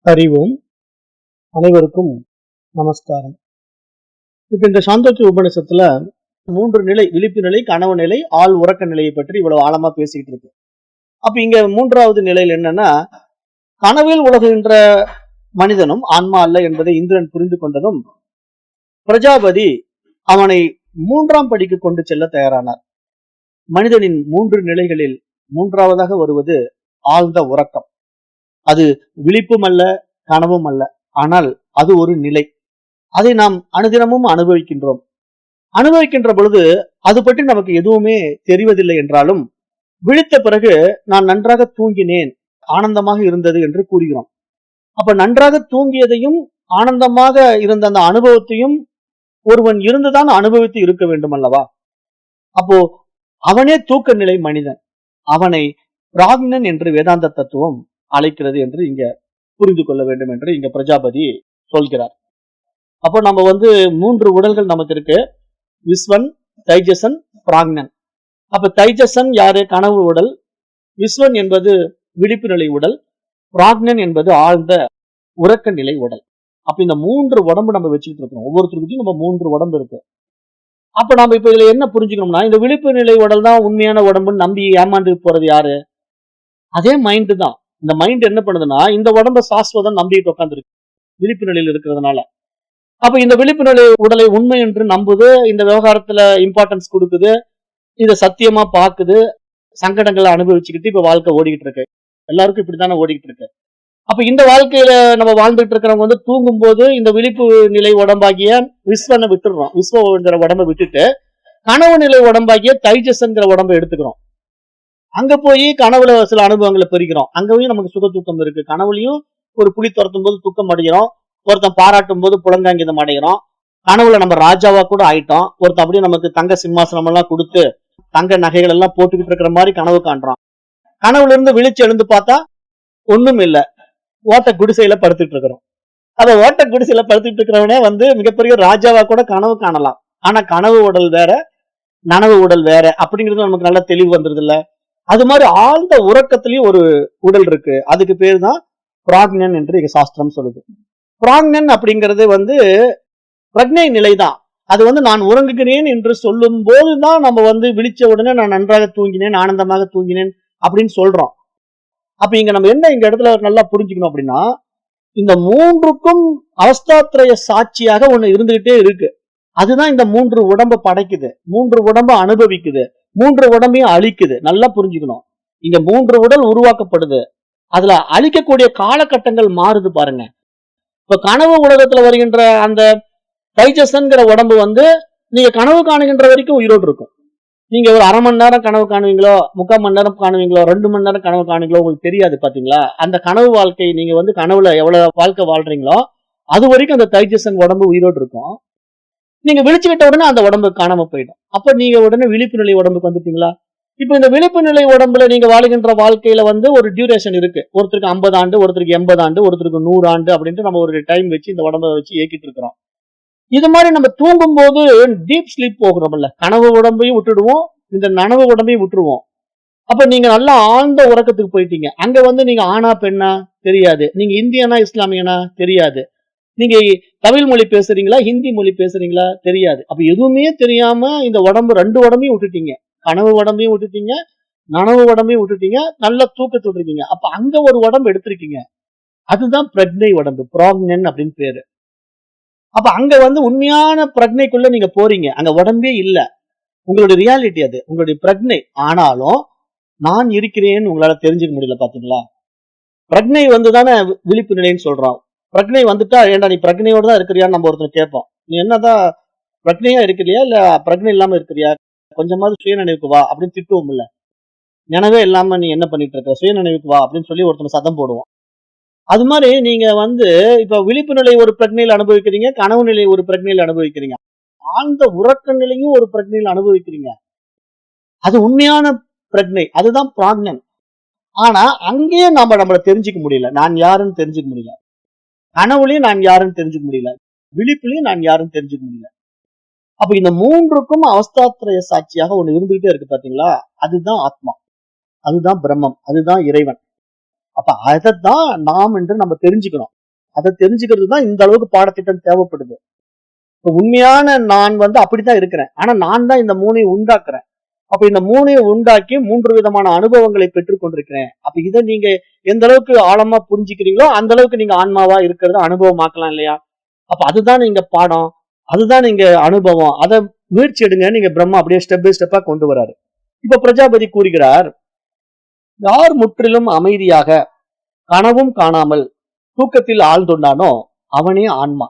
அறிவோம். அனைவருக்கும் நமஸ்காரம். இப்ப இந்த சாந்தோக்கிய உபநிஷத்துல 3 நிலை, விழிப்பு நிலை, கனவு நிலை, ஆள் உறக்க நிலையை பற்றி இவ்வளவு ஆழமா பேசிக்கிட்டு இருக்கு. அப்ப இங்க 3வது நிலையில் என்னன்னா, கனவில் உலகுகின்ற மனிதனும் ஆன்மா அல்ல என்பதை இந்திரன் புரிந்து கொண்டதும் பிரஜாபதி அவனை 3ஆம் படிக்கு கொண்டு செல்ல தயாரானார். மனிதனின் 3 நிலைகளில் 3வதாக வருவது ஆழ்ந்த உறக்கம். அது விழிப்பும் அல்ல, கனவும் அல்ல, ஆனால் அது ஒரு நிலை. அதை நாம் அனுதினமும் அனுபவிக்கின்றோம். அனுபவிக்கின்ற பொழுது அது பற்றி நமக்கு எதுவுமே தெரிவதில்லை என்றாலும், விழித்த பிறகு நான் நன்றாக தூங்கினேன், ஆனந்தமாக இருந்தது என்று கூறுகிறோம். அப்ப நன்றாக தூங்கியதையும் ஆனந்தமாக இருந்த அந்த அனுபவத்தையும் ஒருவன் இருந்துதான் அனுபவித்து இருக்க வேண்டும் அல்லவா? அப்போ அவனே தூக்க நிலை மனிதன். அவனை பிராக்ஞன் என்று வேதாந்த தத்துவம் அழைக்கிறது என்று இங்க புரிந்து கொள்ள வேண்டும் என்று இங்க பிரஜாபதி சொல்கிறார். அப்போ நம்ம 3 உடல்கள் நமக்கு இருக்கு. விஸ்வன், தைஜசன், பிராக்ஞன். அப்ப தைஜசன் யாரு? கனவு உடல். விஸ்வன் என்பது விழிப்பு நிலை உடல். பிராக்ஞன் என்பது ஆழ்ந்த உறக்க நிலை உடல். அப்ப இந்த 3 உடம்பு நம்ம வச்சுக்கிட்டு இருக்கோம். ஒவ்வொருத்தருக்கும் நம்ம 3 உடம்பு இருக்கு. அப்ப நம்ம இப்ப இதுல என்ன புரிஞ்சுக்கணும்னா, இந்த விழிப்பு நிலை உடல் தான் உண்மையான உடம்புன்னு நம்பி ஏமாந்து போறது யாரு? அதே மைண்ட் தான். இந்த மைண்ட் என்ன பண்ணுதுன்னா, இந்த உடம்ப சாஸ்வதம் நம்பிட்டு உட்காந்துருக்கு விழிப்பு நிலையில் இருக்கிறதுனால. அப்ப இந்த விழிப்பு நிலை உடலை உண்மை என்று நம்புது, இந்த விவகாரத்துல இம்பார்ட்டன்ஸ் கொடுக்குது, இத சத்தியமா பாக்குது, சங்கடங்களை அனுபவிச்சுக்கிட்டு இப்ப வாழ்க்கை ஓடிக்கிட்டு இருக்கு. எல்லாருக்கும் இப்படித்தானே ஓடிக்கிட்டு இருக்கு. அப்ப இந்த வாழ்க்கையில நம்ம வாழ்ந்துட்டு இருக்கிறவங்க தூங்கும் போது இந்த விழிப்பு நிலை உடம்பாகிய விஸ்வனை விட்டுடுறோம். விஸ்வங்கிற உடம்பை விட்டுட்டு கனவு நிலை உடம்பாகிய தைஜஸ்ங்கிற உடம்பை எடுத்துக்கிறோம். அங்க போய் கனவுல சில அனுபவங்களை பெறுகிறோம். அங்கேயும் நமக்கு சுக தூக்கம் இருக்கு. கனவுலையும் ஒரு புலி துரத்தும் போது தூக்கம் அடைகிறோம், ஒருத்தன் பாராட்டும் போது புலங்காங்கிதம் அடைகிறோம், கனவுல நம்ம ராஜாவா கூட ஆயிட்டோம், ஒருத்தன் அப்படியே நமக்கு தங்க சிம்மாசனம் எல்லாம் கொடுத்து தங்க நகைகள் எல்லாம் போட்டுக்கிட்டு இருக்கிற மாதிரி கனவு காண்றோம். கனவுல இருந்து விழிச்சு எழுந்து பார்த்தா ஒண்ணும் இல்ல, ஓட்ட குடிசையில படுத்துட்டு இருக்கிறோம். அத ஓட்ட குடிசையில படுத்துட்டு இருக்கிறவனே மிகப்பெரிய ராஜாவா கூட கனவு காணலாம். ஆனா கனவு உடல் வேற, நனவு உடல் வேற அப்படிங்கிறது நமக்கு நல்ல தெளிவு வந்துருது இல்ல. அது மாதிரி ஆழ்ந்த உறக்கத்திலயும் ஒரு உடல் இருக்கு. அதுக்கு பேர் தான் பிராக்ஞன் என்று இங்க சாஸ்திரம் சொல்லுது. பிராக்ஞன் அப்படிங்கிறது பிரக்ஞை நிலைதான். அது நான் உறங்குகிறேன் என்று சொல்லும் போதுதான் நம்ம விழிச்ச உடனே நான் நன்றாக தூங்கினேன், ஆனந்தமாக தூங்கினேன் அப்படின்னு சொல்றோம். அப்ப இங்க நம்ம என்ன இந்த இடத்துல நல்லா புரிஞ்சுக்கணும் அப்படின்னா, இந்த 3க்கும் அவஸ்தாத்ரய சாட்சியாக ஒண்ணு இருந்துகிட்டே இருக்கு. அதுதான் இந்த 3 உடம்ப படைக்குது, 3 உடம்ப அனுபவிக்குது, 3 உடம்பையும் அழிக்குது. நல்லா புரிஞ்சுக்கணும். இங்க 3 உடல் உருவாக்கப்படுது, அதுல அழிக்கக்கூடிய காலகட்டங்கள் மாறுது பாருங்க. இப்ப கனவு உலகத்துல வருகின்ற அந்த தைஜஸ்ங்கிற உடம்பு நீங்க கனவு காணுகின்ற வரைக்கும் உயிரோடு இருக்கும். நீங்க ஒரு அரை மணி நேரம் கனவு காணுவீங்களோ, 3/4 மணி நேரம் காணுவீங்களோ, 2 மணி நேரம் கனவு காணுவீங்களோ உங்களுக்கு தெரியாது. பாத்தீங்களா? அந்த கனவு வாழ்க்கை நீங்க கனவுல எவ்வளவு வாழ்க்கை வாழ்றீங்களோ அது வரைக்கும் அந்த தைஜசன் உடம்பு உயிரோடு இருக்கும். நீங்க விழிச்சுக்கிட்ட உடனே அந்த உடம்பு காணாம போயிடும். அப்ப நீங்க உடனே விழிப்பு நிலை உடம்புக்கு வந்துட்டீங்களா? இப்ப இந்த விழிப்பு நிலை உடம்புல நீங்க வாழுகின்ற வாழ்க்கையில ஒரு டியூரேஷன் இருக்கு. ஒருத்தருக்கு 50 ஆண்டு, ஒருத்தருக்கு 80 ஆண்டு, ஒருத்தருக்கு 100 ஆண்டு அப்படின்ட்டு நம்ம ஒரு டைம் வச்சு இந்த உடம்பை வச்சு இயக்கிட்டு இருக்கிறோம். இது மாதிரி நம்ம தூங்கும் போது டீப் ஸ்லீப் போகிறோம்ல, கனவு உடம்பையும் விட்டுடுவோம், இந்த நனவு உடம்பையும் விட்டுருவோம். அப்ப நீங்க நல்லா ஆழ்ந்த உறக்கத்துக்கு போயிட்டீங்க. அங்க நீங்க ஆணா பெண்ணா தெரியாது, நீங்க இந்தியனா இஸ்லாமியனா தெரியாது, நீங்க தமிழ் மொழி பேசுறீங்களா ஹிந்தி மொழி பேசுறீங்களா தெரியாது. அப்ப எதுவுமே தெரியாம இந்த உடம்பு 2 உடம்பையும் விட்டுட்டீங்க. கனவு உடம்பையும் விட்டுட்டீங்க, நனவு உடம்பையும் விட்டுட்டீங்க, நல்ல தூக்கத்தை விட்டுருக்கீங்க. அப்ப அங்க ஒரு உடம்பு எடுத்திருக்கீங்க. அதுதான் பிரக்ஞை உடம்பு, பிராக்ஞன் அப்படின்னு பேரு. அப்ப அங்க உண்மையான பிரக்ஞைக்குள்ள நீங்க போறீங்க. அங்க உடம்பே இல்ல, உங்களுடைய ரியாலிட்டி அது, உங்களுடைய பிரக்ஞை. ஆனாலும் நான் இருக்கிறேன்னு உங்களால தெரிஞ்சுக்க முடியல. பாத்தீங்களா? பிரக்ஞை தானே விழிப்பு நிலைன்னு சொல்றோம். பிரக்ஞை வந்துட்டா, ஏண்டா நீ பிரக்ஞையோட தான் இருக்கிறியான்னு நம்ம ஒருத்தர் கேட்போம். நீ என்னதான் பிரக்ஞையா இருக்கிறியா இல்ல பிரக்ஞை இல்லாம இருக்கிறியா, கொஞ்சமாவது சுயநினைவுக்கு வா அப்படின்னு திட்டுவோம் இல்ல. நினைவே இல்லாம நீ என்ன பண்ணிட்டு இருக்க, சுயநினைவுக்கு வா அப்படின்னு சொல்லி ஒருத்தர் சத்தம் போடுவோம். அது மாதிரி நீங்க இப்ப விழிப்பு நிலை ஒரு பிரக்ஞையில அனுபவிக்கிறீங்க, கனவு நிலை ஒரு பிரக்ஞையில அனுபவிக்கிறீங்க, ஆழ்ந்த உறக்க நிலையும் ஒரு பிரக்ஞையில அனுபவிக்கிறீங்க. அது உண்மையான பிரக்ஞை, அதுதான் பிராக்ஞன். ஆனா அங்கேயே நம்மள தெரிஞ்சுக்க முடியல, நான் யாருன்னு தெரிஞ்சுக்க முடியல. கனவுலயும் நான் யாருன்னு தெரிஞ்சுக்க முடியல, விழிப்புலயும் நான் யாருன்னு தெரிஞ்சுக்க முடியல. அப்ப இந்த 3க்கும் அவஸ்தாத்ரய சாட்சியாக ஒண்ணு இருந்துகிட்டே இருக்கு. பாத்தீங்களா? அதுதான் ஆத்மா, அதுதான் பிரம்மம், அதுதான் இறைவன். அப்ப அதைத்தான் நாம் என்று நம்ம தெரிஞ்சுக்கணும். அதை தெரிஞ்சுக்கிறது தான் இந்த அளவுக்கு பாடத்திட்டம் தேவைப்படுது. இப்ப உண்மையான நான் அப்படித்தான் இருக்கிறேன். ஆனா நான் தான் இந்த மூணையும் உண்டாக்குறேன். அப்ப இந்த மூணையும் உண்டாக்கி 3 விதமான அனுபவங்களை பெற்றுக் கொண்டிருக்கிறேன். அப்ப இதை நீங்க எந்த அளவுக்கு ஆழமா புரிஞ்சுக்கிறீங்களோ அந்த அளவுக்கு நீங்க ஆன்மாவா இருக்கிறத அனுபவமாக்கலாம் இல்லையா? அப்ப அதுதான் நீங்க பாடம், அதுதான் நீங்க அனுபவம். அதை முயற்சி எடுங்க. நீங்க பிரம்மா அப்படியே ஸ்டெப் பை ஸ்டெப்பா கொண்டு வராரு. இப்ப பிரஜாபதி கூறுகிறார், யார் முற்றிலும் அமைதியாக கனவும் காணாமல் தூக்கத்தில் ஆழ்ந்துண்டானோ அவனே ஆன்மா.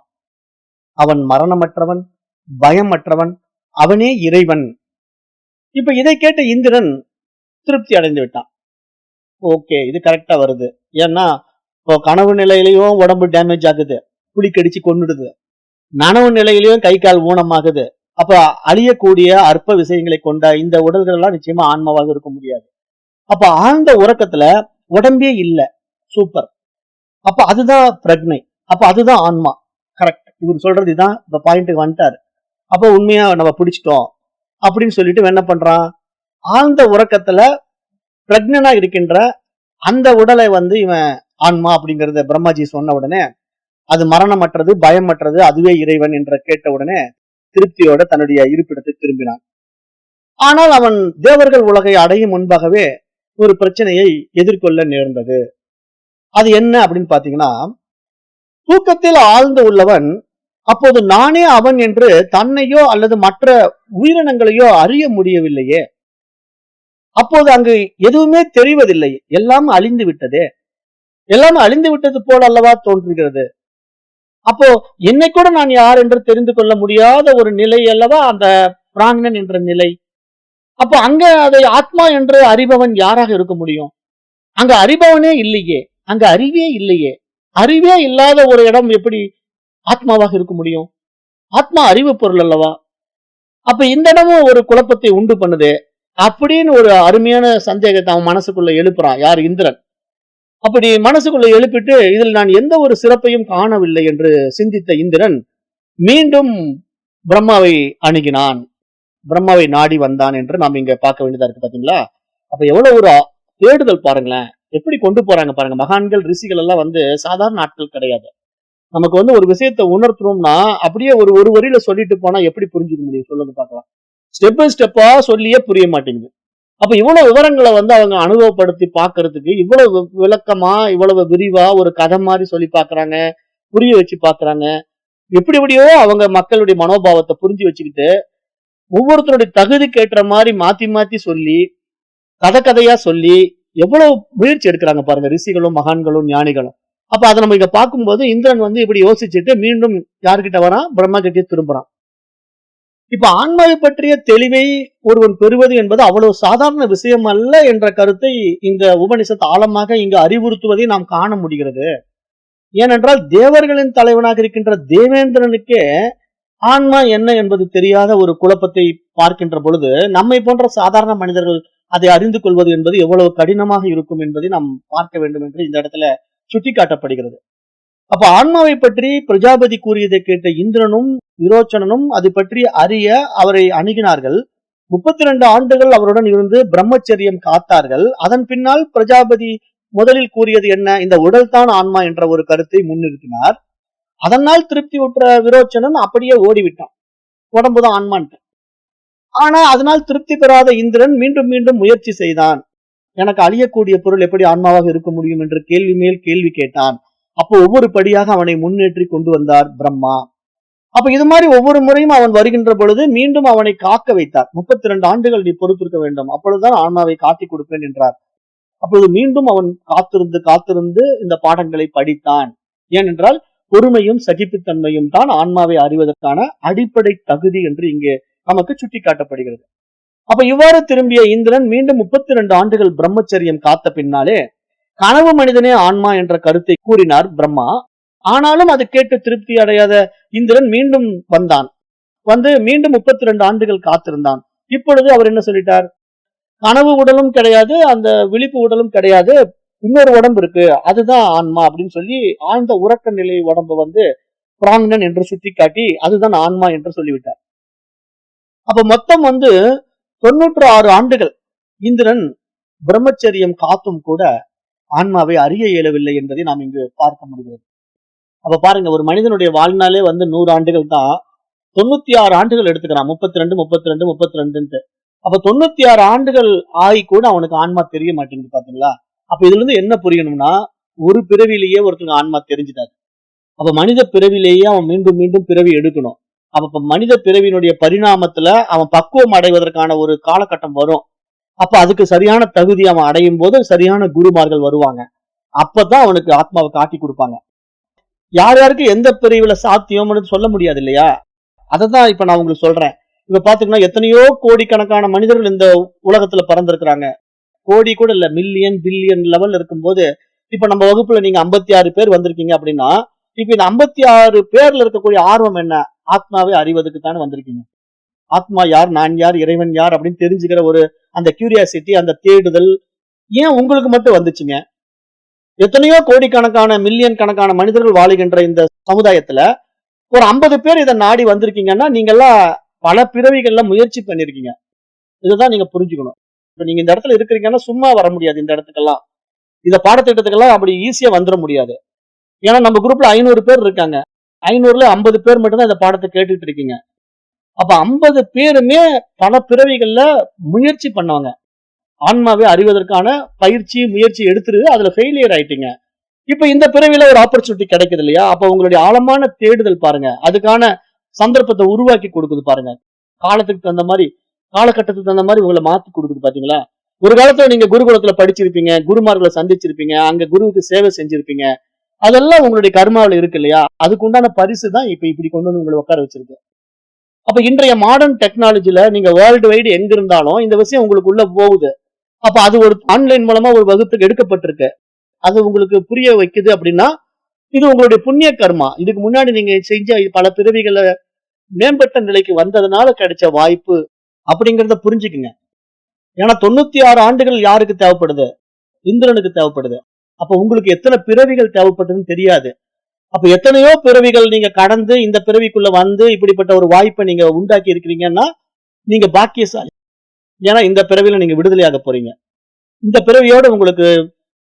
அவன் மரணமற்றவன், பயமற்றவன், அவனே இறைவன். இப்ப இதை கேட்ட இந்திரன் திருப்தி அடைந்து விட்டான். ஓகே, இது கரெக்டா வருது. ஏன்னா இப்போ கனவு நிலையிலயும் உடம்பு டேமேஜ் ஆகுது, புலி கடிச்சு கொன்னுடுது. நனவு நிலையிலயும் கை கால் ஊனமாகுது. அப்ப அழியக்கூடிய அற்ப விஷயங்களை கொண்ட இந்த உடல்கள் எல்லாம் நிச்சயமா ஆன்மாவாக இருக்க முடியாது. அப்ப ஆழ்ந்த உறக்கத்துல உடம்பே இல்ல. சூப்பர். அப்ப அதுதான் பிரக்ஞை. அப்ப அதுதான் ஆன்மா. கரெக்ட். இவர் சொல்றது இதான். இந்த பாயிண்ட்டுக்கு வந்துட்டாரு. அப்ப உண்மையா நம்ம பிடிச்சிட்டோம் அப்படின்னு சொல்லிட்டு என்ன பண்றான், ஆழ்ந்த உறக்கத்துல பிரக்ஞனா இருக்கின்ற அந்த உடலை இவன் ஆன்மா அப்படிங்கறத பிரம்மாஜி சொன்ன உடனே, அது மரணமற்றது, பயமற்றது, அதுவே இறைவன் என்ற கேட்ட உடனே திருப்தியோட தன்னுடைய இருப்பிடத்தை திரும்பினான். ஆனால் அவன் தேவர்கள் உலகை அடையும் முன்பாகவே ஒரு பிரச்சனையை எதிர்கொள்ள நேர்ந்தது. அது என்ன அப்படின்னு பாத்தீங்கன்னா, தூக்கத்தில் ஆழ்ந்து உள்ளவன் அப்போது நானே அவன் என்று தன்னையோ அல்லது மற்ற உயிரினங்களையோ அறிய முடியவில்லையே. அப்போது அங்கு எதுவுமே தெரிவதில்லை. எல்லாம் அழிந்து விட்டதே. எல்லாம் அழிந்து விட்டது போல அல்லவா தோன்றுகிறது. அப்போ என்னை கூட நான் யார் என்று தெரிந்து கொள்ள முடியாத ஒரு நிலை அல்லவா அந்த பிராணன் என்ற நிலை. அப்போ அங்க அதை ஆத்மா என்று அறிபவன் யாராக இருக்க முடியும்? அங்க அறிபவனே இல்லையே, அங்க அறிவே இல்லையே. அறிவே இல்லாத ஒரு இடம் எப்படி ஆத்மாவாக இருக்க முடியும்? ஆத்மா அறிவு பொருள் அல்லவா? அப்ப இந்த இடமும் ஒரு குழப்பத்தை உண்டு பண்ணுது அப்படின்னு ஒரு அருமையான சந்தேகத்தை அவன் மனசுக்குள்ள எழுப்புறான். யார்? இந்திரன். அப்படி மனசுக்குள்ள எழுப்பிட்டு இதில் நான் எந்த ஒரு சிறப்பையும் காணவில்லை என்று சிந்தித்த இந்திரன் மீண்டும் பிரம்மாவை அணுகினான், பிரம்மாவை நாடி வந்தான் என்று நாம் இங்க பார்க்க வேண்டியதா இருக்கு. பாத்தீங்களா? அப்ப எவ்வளவு ஒரு தேடுதல் பாருங்களேன். எப்படி கொண்டு போறாங்க பாருங்க. மகான்கள் ரிஷிகள் எல்லாம் சாதாரண ஆட்கள் கிடையாது. நமக்கு ஒரு விஷயத்தை உணர்த்தணும்னா அப்படியே ஒரு ஒரு வரியில சொல்லிட்டு போனா எப்படி புரிஞ்சுக்க முடியும் சொல்லுங்க பார்க்கலாம். ஸ்டெப் பை ஸ்டெப்பா சொல்லியே புரிய மாட்டேங்குது. அப்ப இவ்வளவு விவரங்களை அவங்க அனுபவப்படுத்தி பாக்குறதுக்கு இவ்வளவு விளக்கமா, இவ்வளவு விரிவா ஒரு கதை மாதிரி சொல்லி பாக்குறாங்க, புரிய வச்சு பாக்குறாங்க. எப்படி எப்படியோ அவங்க மக்களுடைய மனோபாவத்தை புரிஞ்சு வச்சுக்கிட்டு ஒவ்வொருத்தருடைய தகுதிக்கு ஏற்ற மாதிரி மாத்தி மாத்தி சொல்லி கதை கதையா சொல்லி எவ்வளவு முயற்சி எடுக்கிறாங்க பாருங்க ரிஷிகளும் மகான்களும் ஞானிகளும். அப்ப அதை நம்ம இங்க பார்க்கும்போது இந்திரன் இப்படி யோசிச்சுட்டு மீண்டும் யாருக்கிட்ட வரான்? பிரம்மா கிட்டே திரும்புறான். இப்ப ஆன்மாவை பற்றிய தெளிவை ஒருவன் பெறுவது என்பது அவ்வளவு சாதாரண விஷயம் அல்ல என்ற கருத்தை இந்த உபனிஷத்து ஆழமாக இங்கு அறிவுறுத்துவதை நாம் காண முடிகிறது. ஏனென்றால் தேவர்களின் தலைவனாக இருக்கின்ற தேவேந்திரனுக்கே ஆன்மா என்ன என்பது தெரியாத ஒரு குழப்பத்தை பார்க்கின்ற பொழுது நம்மை போன்ற சாதாரண மனிதர்கள் அதை அறிந்து கொள்வது என்பது எவ்வளவு கடினமாக இருக்கும் என்பதை நாம் பார்க்க வேண்டும் என்று இந்த இடத்துல சுட்டிக்காட்டப்படுகிறது. அப்ப ஆன்மாவை பற்றி பிரஜாபதி கூறியதை கேட்ட இந்திரனும் விரோச்சனனும் அது பற்றி அறிய அவரை அணுகினார்கள். 32 ஆண்டுகள் அவருடன் இருந்து பிரம்மச்சரியம் காத்தார்கள். அதன் பின்னால் பிரஜாபதி முதலில் கூறியது என்ன? இந்த உடல் தான் ஆன்மா என்ற ஒரு கருத்தை முன்னிறுத்தினார். அதனால் திருப்தி உற்ற விரோச்சனன் அப்படியே ஓடிவிட்டான், உடம்புதான் ஆன்மான்ட்டு. ஆனா அதனால் திருப்தி பெறாத இந்திரன் மீண்டும் மீண்டும் முயற்சி செய்தான். எனக்கு அழியக்கூடிய பொருள் எப்படி ஆன்மாவாக இருக்க முடியும் என்று கேள்வி மேல் கேள்வி கேட்டான். அப்போ ஒவ்வொரு படியாக அவனை முன்னேற்றி கொண்டு வந்தார் பிரம்மா. அப்ப இது மாதிரி ஒவ்வொரு முறையும் அவன் வருகின்ற பொழுது மீண்டும் அவனை காக்க வைத்தார். 32 ஆண்டுகள் நீ பொறுத்திருக்க வேண்டும், அப்பொழுதுதான் ஆன்மாவை காட்டி கொடுப்பேன் என்றார். அப்பொழுது மீண்டும் அவன் காத்திருந்து காத்திருந்து இந்த பாடங்களை படித்தான். ஏனென்றால் பொறுமையும் சகிப்புத்தன்மையும் தான் ஆன்மாவை அறிவதற்கான அடிப்படை தகுதி என்று இங்கே நமக்கு சுட்டி காட்டப்படுகிறது. அப்ப இவ்வாறு திரும்பிய இந்திரன் மீண்டும் 32 ஆண்டுகள் பிரம்மச்சரியம் காத்த பின்னாலே கனவு மனிதனே ஆன்மா என்ற கருத்தை கூறினார் பிரம்மா. ஆனாலும் அது கேட்டு திருப்தி அடையாத இந்திரன் மீண்டும் வந்தான். மீண்டும் 32 ஆண்டுகள் காத்திருந்தான். இப்பொழுது அவர் என்ன சொல்லிட்டார்? கனவு உடலும் கிடையாது, அந்த விழிப்பு உடலும் கிடையாது, இன்னொரு உடம்பு இருக்கு, அதுதான் ஆன்மா அப்படின்னு சொல்லி ஆழ்ந்த உறக்க நிலை உடம்பு பிராணன் என்று சுட்டி காட்டி அதுதான் ஆன்மா என்று சொல்லிவிட்டார். அப்ப மொத்தம் 96 ஆண்டுகள் இந்திரன் பிரம்மச்சரியம் காத்தும் கூட ஆன்மாவை அறிய இயலவில்லை என்பதை நாம் இங்கு பார்க்க முடிகிறது. அப்ப பாருங்க, ஒரு மனிதனுடைய வாழ்நாளே 100 ஆண்டுகள் தான். 96 ஆண்டுகள் எடுத்துக்கிறான். 32, 32, 32ன்ட்டு. அப்ப 96 ஆண்டுகள் ஆகி கூட அவனுக்கு ஆன்மா தெரிய மாட்டேங்குது பாத்தீங்களா? அப்ப இதுல இருந்து என்ன புரியணும்னா, ஒரு பிறவியிலேயே ஒருத்தங்க ஆன்மா தெரிஞ்சுட்டாரு. அப்ப மனித பிறவிலேயே அவன் மீண்டும் மீண்டும் பிறவி எடுக்கணும். அப்ப மனித பிறவியினுடைய பரிணாமத்துல அவன் பக்குவம் அடைவதற்கான ஒரு காலகட்டம் வரும். அப்ப அதுக்கு சரியான தகுதி அவன் அடையும் போது சரியான குருமார்கள் வருவாங்க. அப்பதான் அவனுக்கு ஆத்மாவை காட்டி கொடுப்பாங்க. யார் யாருக்கு எந்த பிரிவுல சாத்தியம்னு சொல்ல முடியாது இல்லையா? அததான் இப்ப நான் உங்களுக்கு சொல்றேன். இப்ப பாத்தீங்கன்னா எத்தனையோ கோடிக்கணக்கான மனிதர்கள் இந்த உலகத்துல பறந்திருக்கிறாங்க. கோடி கூட இல்ல, மில்லியன் பில்லியன் லெவல்ல இருக்கும்போது, இப்ப நம்ம வகுப்புல நீங்க 56 பேர் வந்திருக்கீங்க அப்படின்னா, இப்ப இந்த 56 பேர்ல இருக்கக்கூடிய ஆர்வம் என்ன? ஆத்மாவை அறிவதற்கு தானே வந்திருக்கீங்க. ஆத்மா யார், நான் யார், இறைவன் யார் அப்படின்னு தெரிஞ்சுக்கிற ஒரு அந்த கியூரியாசிட்டி, அந்த தேடுதல் ஏன் உங்களுக்கு மட்டும் வந்துச்சுங்க? எத்தனையோ கோடிக்கணக்கான மில்லியன் கணக்கான மனிதர்கள் வாழுகின்ற இந்த சமுதாயத்துல ஒரு 50 பேர் இதை நாடி வந்திருக்கீங்கன்னா, நீங்க எல்லாம் பல பிறவிகள்ல முயற்சி பண்ணிருக்கீங்க. இதுதான் நீங்க புரிஞ்சுக்கணும். இப்ப நீங்க இந்த இடத்துல இருக்கிறீங்கன்னா சும்மா வர முடியாது. இந்த இடத்துக்கெல்லாம் இந்த பாடத்திட்டத்துக்கெல்லாம் அப்படி ஈஸியா வந்துட முடியாது. ஏன்னா நம்ம குரூப்ல 500 பேர் இருக்காங்க. 500ல 50 பேர் மட்டும் தான் இந்த பாடத்தை கேட்டுட்டு இருக்கீங்க. அப்ப 50 பேருமே பல பிறவிகள்ல முயற்சி பண்ணவங்க. ஆன்மாவை அறிவதற்கான பயிற்சி முயற்சி எடுத்துட்டு அதுல ஃபெயிலியர் ஆயிட்டீங்க. இப்ப இந்த பிறவில ஒரு ஆப்பர்ச்சுனிட்டி கிடைக்குது இல்லையா? அப்ப உங்களுடைய ஆழமான தேடுதல் பாருங்க. அதுக்கான சந்தர்ப்பத்தை உருவாக்கி கொடுக்குது பாருங்க. காலத்துக்கு தகுந்த மாதிரி, காலகட்டத்துக்கு தகுந்த மாதிரி உங்களை மாத்தி கொடுக்குது பாத்தீங்களா? ஒரு காலத்துல நீங்க குருகுலத்துல படிச்சிருப்பீங்க, குருமார்களை சந்திச்சிருப்பீங்க, அங்க குருவுக்கு சேவை செஞ்சிருப்பீங்க. அதெல்லாம் உங்களுடைய கர்மாவில இருக்கு இல்லையா? அதுக்கு உண்டான பரிசு தான் இப்ப இப்படி கொண்டு வந்து உங்களை உட்கார வச்சிருக்கு. அப்ப இன்றைய மாடர்ன் டெக்னாலஜில நீங்க வேர்ல்டு வைடு எங்க இருந்தாலும் இந்த விஷயம் உங்களுக்கு உள்ள போகுது. அப்ப அது ஒரு ஆன்லைன் மூலமா ஒரு வகுப்புக்கு எடுக்கப்பட்டிருக்கு. அது உங்களுக்கு புரிய வைக்குது அப்படின்னா, இது உங்களுடைய புண்ணிய கர்மா. இதுக்கு முன்னாடி நீங்க செஞ்ச பல பிறவிகளை மேம்பட்ட நிலைக்கு வந்ததுனால கிடைச்ச வாய்ப்பு அப்படிங்கறத புரிஞ்சுக்குங்க. ஏன்னா 96 ஆண்டுகள் யாருக்கு தேவைப்படுது? இந்திரனுக்கு தேவைப்படுது. அப்ப உங்களுக்கு எத்தனை பிறவிகள் தேவைப்படுதுன்னு தெரியாது. அப்ப எத்தனையோ பிறவிகள் நீங்க கடந்து இந்த பிறவிக்குள்ள வந்து இப்படிப்பட்ட ஒரு வாய்ப்பை நீங்க உண்டாக்கி இருக்கிறீங்கன்னா, நீங்க பாக்கியசாலி. ஏன்னா இந்த பிறவில நீங்க விடுதலையாக போறீங்க. இந்த பிறவியோட உங்களுக்கு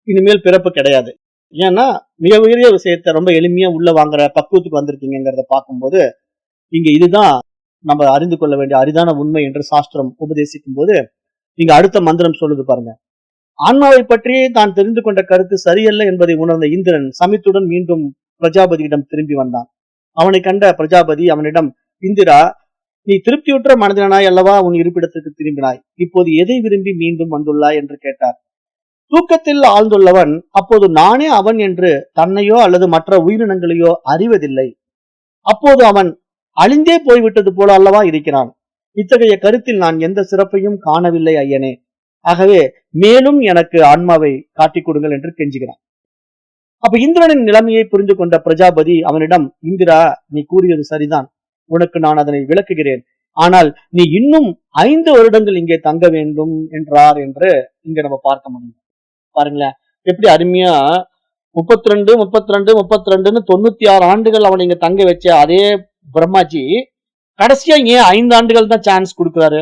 இனிமேல் பிறப்பு கிடையாது. ஏன்னா மிக உயரிய விஷயத்த ரொம்ப எளிமையா உள்ள வாங்குற பக்குவத்துக்கு வந்திருக்கீங்கிறத பார்க்கும்போது, இங்க இதுதான் நம்ம அறிந்து கொள்ள வேண்டிய அரிதான உண்மை என்று சாஸ்திரம் உபதேசிக்கும் போது, இங்க அடுத்த மந்திரம் சொல்லுது பாருங்க. ஆன்மாவை பற்றி தான் தெரிந்து கொண்ட கருத்து சரியல்ல என்பதை உணர்ந்த இந்திரன் சமித்துடன் மீண்டும் பிரஜாபதியிடம் திரும்பி வந்தான். அவனை கண்ட பிரஜாபதி அவனிடம், இந்திரா, நீ திருப்தியுற்ற மனிதனாய் அல்லவா உன் இருப்பிடத்திற்கு திரும்பினாய். இப்போது எதை விரும்பி மீண்டும் வந்துள்ளாய் என்று கேட்டார். தூக்கத்தில் ஆழ்ந்துள்ளவன் அப்போது நானே அவன் என்று தன்னையோ அல்லது மற்ற உயிரினங்களையோ அறிவதில்லை. அப்போது அவன் அழிந்தே போய்விட்டது போல அல்லவா இருக்கிறான். இத்தகைய கருத்தில் நான் எந்த சிறப்பையும் காணவில்லை ஐயனே. ஆகவே மேலும் எனக்கு ஆன்மாவை காட்டிக் கொடுங்கள் என்று கெஞ்சுகிறான். அப்ப இந்திரனின் நிலைமையை புரிந்து கொண்ட பிரஜாபதி அவனிடம், இந்திரா, நீ கூறியது சரிதான், உனக்கு நான் அதனை விளக்குகிறேன். ஆனால் நீ இன்னும் 5 வருடங்கள் இங்கே தங்க வேண்டும் என்றார் என்று இங்க நம்ம பார்க்க முடியும். பாருங்களேன், எப்படி அருமையா 32, 32, 32ன்னு 96 ஆண்டுகள் அவனை இங்க தங்க வச்ச அதே பிரம்மாஜி கடைசியா ஏன் 5 ஆண்டுகள் தான் சான்ஸ் கொடுக்கிறாரு?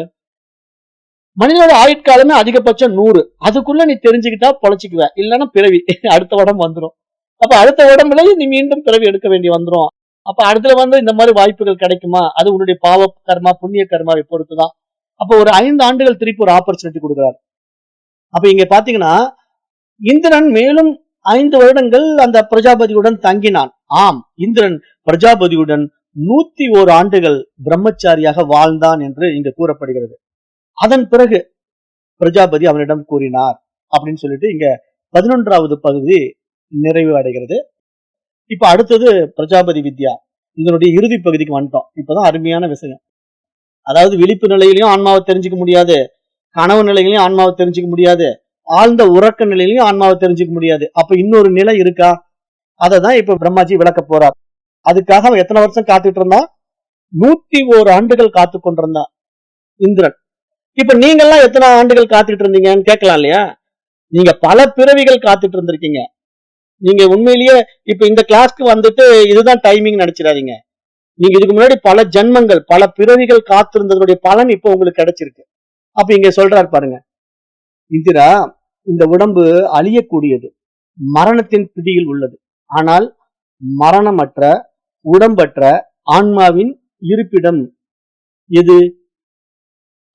மனிதனோட ஆயுட்காலமே அதிகபட்சம் 100. அதுக்குள்ள நீ தெரிஞ்சுக்கிட்டா பொழைச்சிக்குவ, இல்லைன்னா பிறவி அடுத்த உடம்பு வந்துடும். அப்ப அடுத்த உடம்புலயே நீ மீண்டும் பிறவி எடுக்க வேண்டி வந்துடும். அப்ப அடுத்துல வந்து இந்த மாதிரி வாய்ப்புகள் கிடைக்குமா? அது உன்னுடைய பாவ கர்மா புண்ணிய கர்மாவை பொறுத்துதான். அப்ப ஒரு 5 ஆண்டுகள் திருப்பி ஒரு ஆப்பர்ச்சுனிட்டி கொடுக்குறாரு. அப்ப இங்க பாத்தீங்கன்னா இந்திரன் மேலும் 5 வருடங்கள் அந்த பிரஜாபதியுடன் தங்கினான். ஆம், இந்திரன் பிரஜாபதியுடன் 101 ஆண்டுகள் பிரம்மச்சாரியாக வாழ்ந்தான் என்று இங்க கூறப்படுகிறது. அதன் பிறகு பிரஜாபதி அவனிடம் கூறினார் அப்படின்னு சொல்லிட்டு இங்க 11வது பகுதி நிறைவு அடைகிறது. இப்ப அடுத்தது பிரஜாபதி வித்யா. இதனுடைய இறுதி பகுதிக்கு வந்துட்டோம். இப்பதான் அருமையான விஷயம். அதாவது விழிப்பு நிலையிலையும் ஆன்மாவை தெரிஞ்சுக்க முடியாது, கனவு நிலையிலையும் ஆன்மாவை தெரிஞ்சுக்க முடியாது, ஆழ்ந்த உறக்க நிலையிலையும் ஆன்மாவை தெரிஞ்சுக்க முடியாது. அப்ப இன்னொரு நிலை இருக்கா? அததான் இப்ப பிரம்மாஜி விளக்க போறார். அதுக்காக அவன் எத்தனை வருஷம் காத்துட்டு இருந்தான்? 101 ஆண்டுகள் காத்து கொண்டிருந்தான் இந்திரன். இப்ப நீங்க எல்லாம் எத்தனை ஆண்டுகள் காத்துட்டு இருந்தீங்கன்னு கேட்கலாம் இல்லையா? நீங்க பல பிறவிகள் காத்துட்டு இருந்திருக்கீங்க. நீங்க உண்மையிலேயே இப்ப இந்த கிளாஸ்க்கு வந்துட்டு இதுதான் டைமிங் நினைச்சிடாதீங்க. நீங்க இதுக்கு முன்னாடி பல ஜென்மங்கள் பல பிறவிகள் காத்திருந்ததனுடைய பலன் இப்ப உங்களுக்கு கிடைச்சிருக்கு. அப்ப இங்க சொல்றாரு பாருங்க, இந்திரா, இந்த உடம்பு அழியக்கூடியது, மரணத்தின் பிடியில் உள்ளது. ஆனால் மரணமற்ற உடம்பற்ற ஆன்மாவின் இருப்பிடம் எது?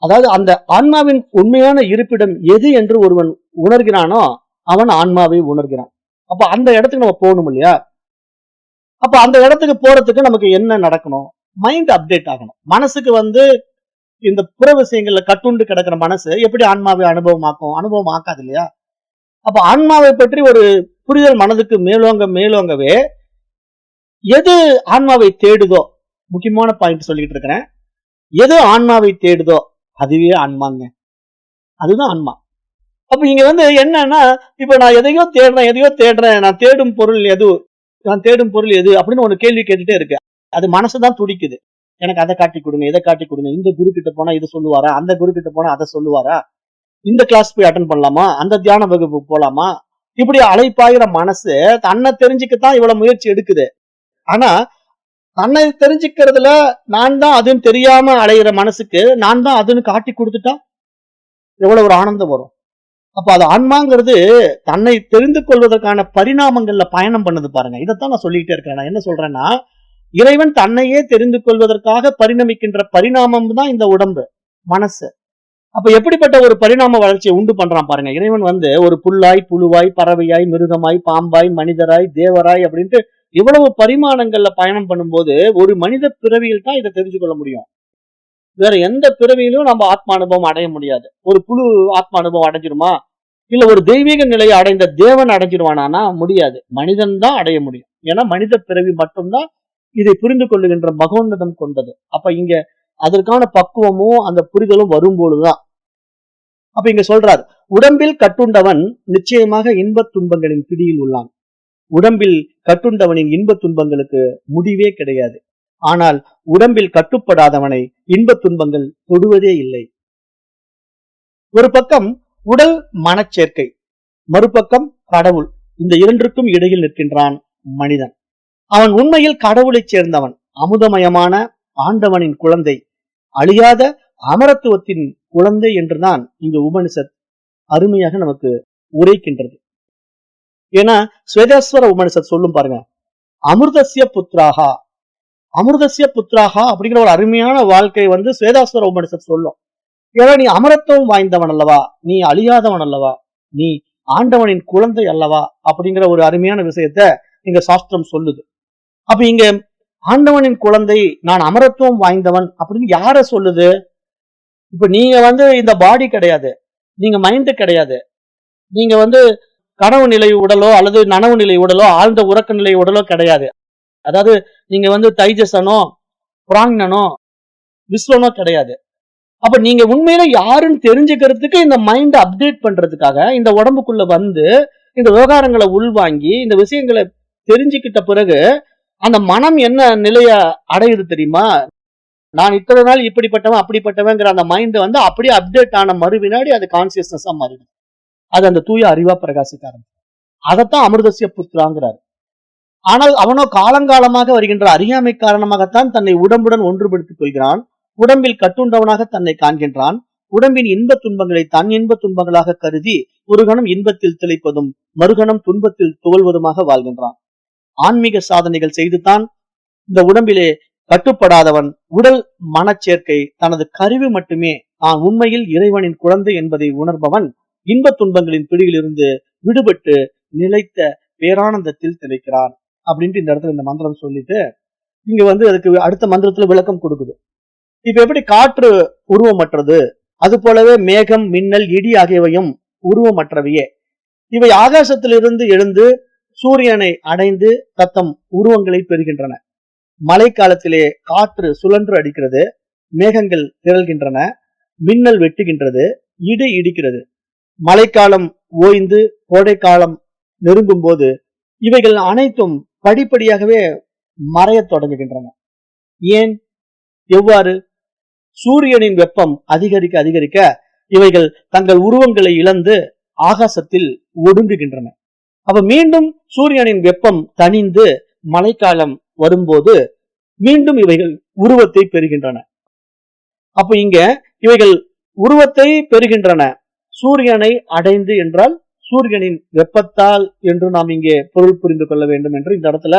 அதாவது அந்த ஆன்மாவின் உண்மையான இருப்பிடம் எது என்று ஒருவன் உணர்கிறானோ அவன் ஆன்மாவை உணர்கிறான். அப்ப அந்த இடத்துக்கு நம்ம போகணும் இல்லையா? அப்ப அந்த இடத்துக்கு போறதுக்கு நமக்கு என்ன நடக்கணும்? மைண்ட் அப்டேட் ஆகணும். மனசுக்கு இந்த புற விஷயங்கள்ல கட்டுண்டு கிடக்கிற மனசு எப்படி ஆன்மாவை அனுபவம் ஆக்காது இல்லையா? அப்ப ஆன்மாவை பற்றி ஒரு புரிதல் மனதுக்கு மேலோங்கவே எது ஆன்மாவை தேடுதோ, முக்கியமான பாயிண்ட் சொல்லிட்டு இருக்கிறேன், எது ஆன்மாவை தேடுதோ அதுவே ஆன்மாங்க. அதுதான் ஆன்மா. அப்ப இங்க என்னன்னா, இப்ப நான் எதையோ தேடுறேன், நான் தேடும் பொருள் எது அப்படின்னு ஒரு கேள்வி கேட்டுட்டே இருக்கு. அது மனசுதான் துடிக்குது. எனக்கு அதை காட்டி கொடுங்க, இதை காட்டி கொடுங்க, இந்த குரு கிட்ட போனா இதை சொல்லுவாரா, அந்த குரு கிட்ட போனா அதை சொல்லுவாரா, இந்த கிளாஸ் போய் அட்டன் பண்ணலாமா, அந்த தியான வகுப்பு போலாமா, இப்படி அலைப்பாயிர மனசு தன்னை தெரிஞ்சுக்கத்தான் இவ்வளவு முயற்சி எடுக்குது. ஆனா தன்னை தெரிஞ்சுக்கிறதுல நான் தான் அதுன்னு தெரியாம அலையிற மனசுக்கு நான் தான் அதுன்னு காட்டி கொடுத்துட்டா எவ்வளவு ஒரு ஆனந்தம் வரும். அப்ப அது ஆன்மாங்கிறது தன்னை தெரிந்து கொள்வதற்கான பரிணாமங்கள்ல பயணம் பண்ணுது பாருங்க. இதைத்தான் நான் சொல்லிக்கிட்டே இருக்கிறேன். நான் என்ன சொல்றேன்னா, இறைவன் தன்னையே தெரிந்து கொள்வதற்காக பரிணமிக்கின்ற பரிணாமம் தான் இந்த உடம்பு, மனசு. அப்ப எப்படிப்பட்ட ஒரு பரிணாம வளர்ச்சியை உண்டு பண்றான் பாருங்க. இறைவன் ஒரு புல்லாய், புழுவாய், பறவையாய், மிருகமாய், பாம்பாய், மனிதராய், தேவராய் அப்படின்ட்டு இவ்வளவு பரிமாணங்கள்ல பயணம் பண்ணும்போது ஒரு மனித பிறவியில் தான் இதை தெரிஞ்சு கொள்ள முடியும். வேற எந்த பிறவியிலும் நம்ம ஆத்ம அனுபவம் அடைய முடியாது. ஒரு புழு ஆத்ம அனுபவம் அடைஞ்சிருமா? இல்ல ஒரு தெய்வீக நிலையை அடைந்த தேவன் அடைஞ்சிருவானா? முடியாது. மனிதன் தான் அடைய முடியும். ஏன்னா மனித பிறவி மட்டும்தான் இதை புரிந்து கொள்ளுகின்ற மகோன்னதம் கொண்டது. அப்ப இங்க அதற்கான பக்குவமும் அந்த புரிதலும் வரும்போதுதான். அப்ப இங்க சொல்றார், உடம்பில் கட்டுண்டவன் நிச்சயமாக இன்பத் துன்பங்களின் பிடியில் உள்ளான். உடம்பில் கட்டுண்டவனின் இன்பத் துன்பங்களுக்கு முடிவே கிடையாது. ஆனால் உடம்பில் கட்டுப்படாதவனை இன்பத் துன்பங்கள் தொடுவதே இல்லை. ஒரு பக்கம் உடல் மனச்சேர்க்கை, மறுபக்கம் கடவுள். இந்த இரண்டிற்கும் இடையில் நிற்கின்றான் மனிதன். அவன் உண்மையில் கடவுளைச் சேர்ந்தவன், அமுதமயமான ஆண்டவனின் குழந்தை, அழியாத அமரத்துவத்தின் குழந்தை என்றுதான் இங்கு உபனிஷத் அருமையாக நமக்கு உரைக்கின்றது. ஏன்னா ஸ்வேதாஸ்வர உபனிஷத் சொல்லும் பாருங்க, அமிர்தஸ்ய புத்ராகா, அமிர்தஸ்ய புத்ராகா அப்படிங்கிற ஒரு அருமையான வாழ்க்கை ஸ்வேதாஸ்வர உபனிஷத் சொல்லும். ஏன்னா நீ அமரத்துவம் வாய்ந்தவன் அல்லவா, நீ அழியாதவன் அல்லவா, நீ ஆண்டவனின் குழந்தை அல்லவா அப்படிங்கிற ஒரு அருமையான விஷயத்த இங்க சாஸ்திரம் சொல்லுது. அப்ப இங்க ஆண்டவனின் குழந்தை, நான் அமரத்துவம் வாய்ந்தவன் அப்படின்னு யார சொல்லுது? இப்ப நீங்க இந்த பாடி கிடையாது, நீங்க மைண்ட் கிடையாது, நீங்க கனவு நிலை உடலோ அல்லது நனவு நிலை உடலோ ஆழ்ந்த உறக்க நிலை உடலோ கிடையாது. அதாவது நீங்க தைஜசனோ பிராங்னனோ விஸ்வனோ கிடையாது. அப்ப நீங்க உண்மையில யாருன்னு தெரிஞ்சுக்கிறதுக்கு இந்த மைண்ட் அப்டேட் பண்றதுக்காக இந்த உடம்புக்குள்ள இந்த விவகாரங்களை உள்வாங்கி இந்த விஷயங்களை தெரிஞ்சுக்கிட்ட பிறகு அந்த மனம் என்ன நிலைய அடையுது தெரியுமா? நான் இத்தனை நாள் இப்படிப்பட்டவன் அப்படிப்பட்டவங்கிற அந்த மைண்ட் அப்படியே அப்டேட் ஆன மறுவினாடி அது கான்சியஸ்னஸா மாறிடும். அது அந்த தூய அறிவா பிரகாசிக்க ஆரம்பிக்கும். அதைத்தான் அமிர்தசிய புத்திராங்கிறார். ஆனால் அவனோ காலங்காலமாக வருகின்ற அறியாமை காரணமாகத்தான் தன்னை உடம்புடன் ஒன்றுபடுத்திக் கொள்கிறான். உடம்பில் கட்டுண்டவனாக தன்னை காண்கின்றான். உடம்பின் இன்ப துன்பங்களை தன் இன்ப துன்பங்களாக கருதி ஒரு கணம் இன்பத்தில் திளைப்பதும் மறுகணம் துன்பத்தில் துவல்வதுமாக வாழ்கின்றான். ஆன்மீக சாதனைகள் செய்துதான் இந்த உடம்பிலே கட்டுப்படாதவன் உடல் மனச்சேர்க்கை தனது கருவி மட்டுமே தான் உண்மையில் இறைவனின் குழந்தை என்பதை உணர்பவன் இன்ப துன்பங்களின் பிடியிலிருந்து விடுபட்டு நிலைத்த பேரானந்தத்தில் திளைக்கிறான் அப்படின்ட்டு இந்த இடத்துல இந்த மந்திரம் சொல்லிட்டு இங்க அதுக்கு அடுத்த மந்திரத்துல விளக்கம் கொடுக்குது. இப்ப எப்படி காற்று உருவமற்றது, அது போலவே மேகம், மின்னல், இடி ஆகியவையும் உருவமற்றவையே. இவை ஆகாசத்திலிருந்து எழுந்து சூரியனை அடைந்து தத்தம் உருவங்களை பெறுகின்றன. மழை காலத்திலே காற்று சுழன்று அடிக்கிறது, மேகங்கள் திரள்கின்றன, மின்னல் வெட்டுகின்றது, இடி இடிக்கிறது. மழைக்காலம் ஓய்ந்து கோடைக்காலம் நெருங்கும் போது இவைகள் அனைத்தும் படிப்படியாகவே மறையத் தொடங்குகின்றன. ஏன்? எவ்வாறு? சூரியனின் வெப்பம் அதிகரிக்க அதிகரிக்க இவைகள் தங்கள் உருவங்களை இழந்து ஆகாசத்தில் ஒடுங்குகின்றன. அப்ப மீண்டும் சூரியனின் வெப்பம் தணிந்து மழைக்காலம் வரும்போது மீண்டும் இவைகள் உருவத்தை பெறுகின்றன. அப்ப இங்க இவைகள் உருவத்தை பெறுகின்றன. சூரியனை அடைந்து என்றால் சூரியனின் வெப்பத்தால் என்று நாம் இங்கே பொருள் புரிந்து கொள்ள வேண்டும் என்று இந்த இடத்துல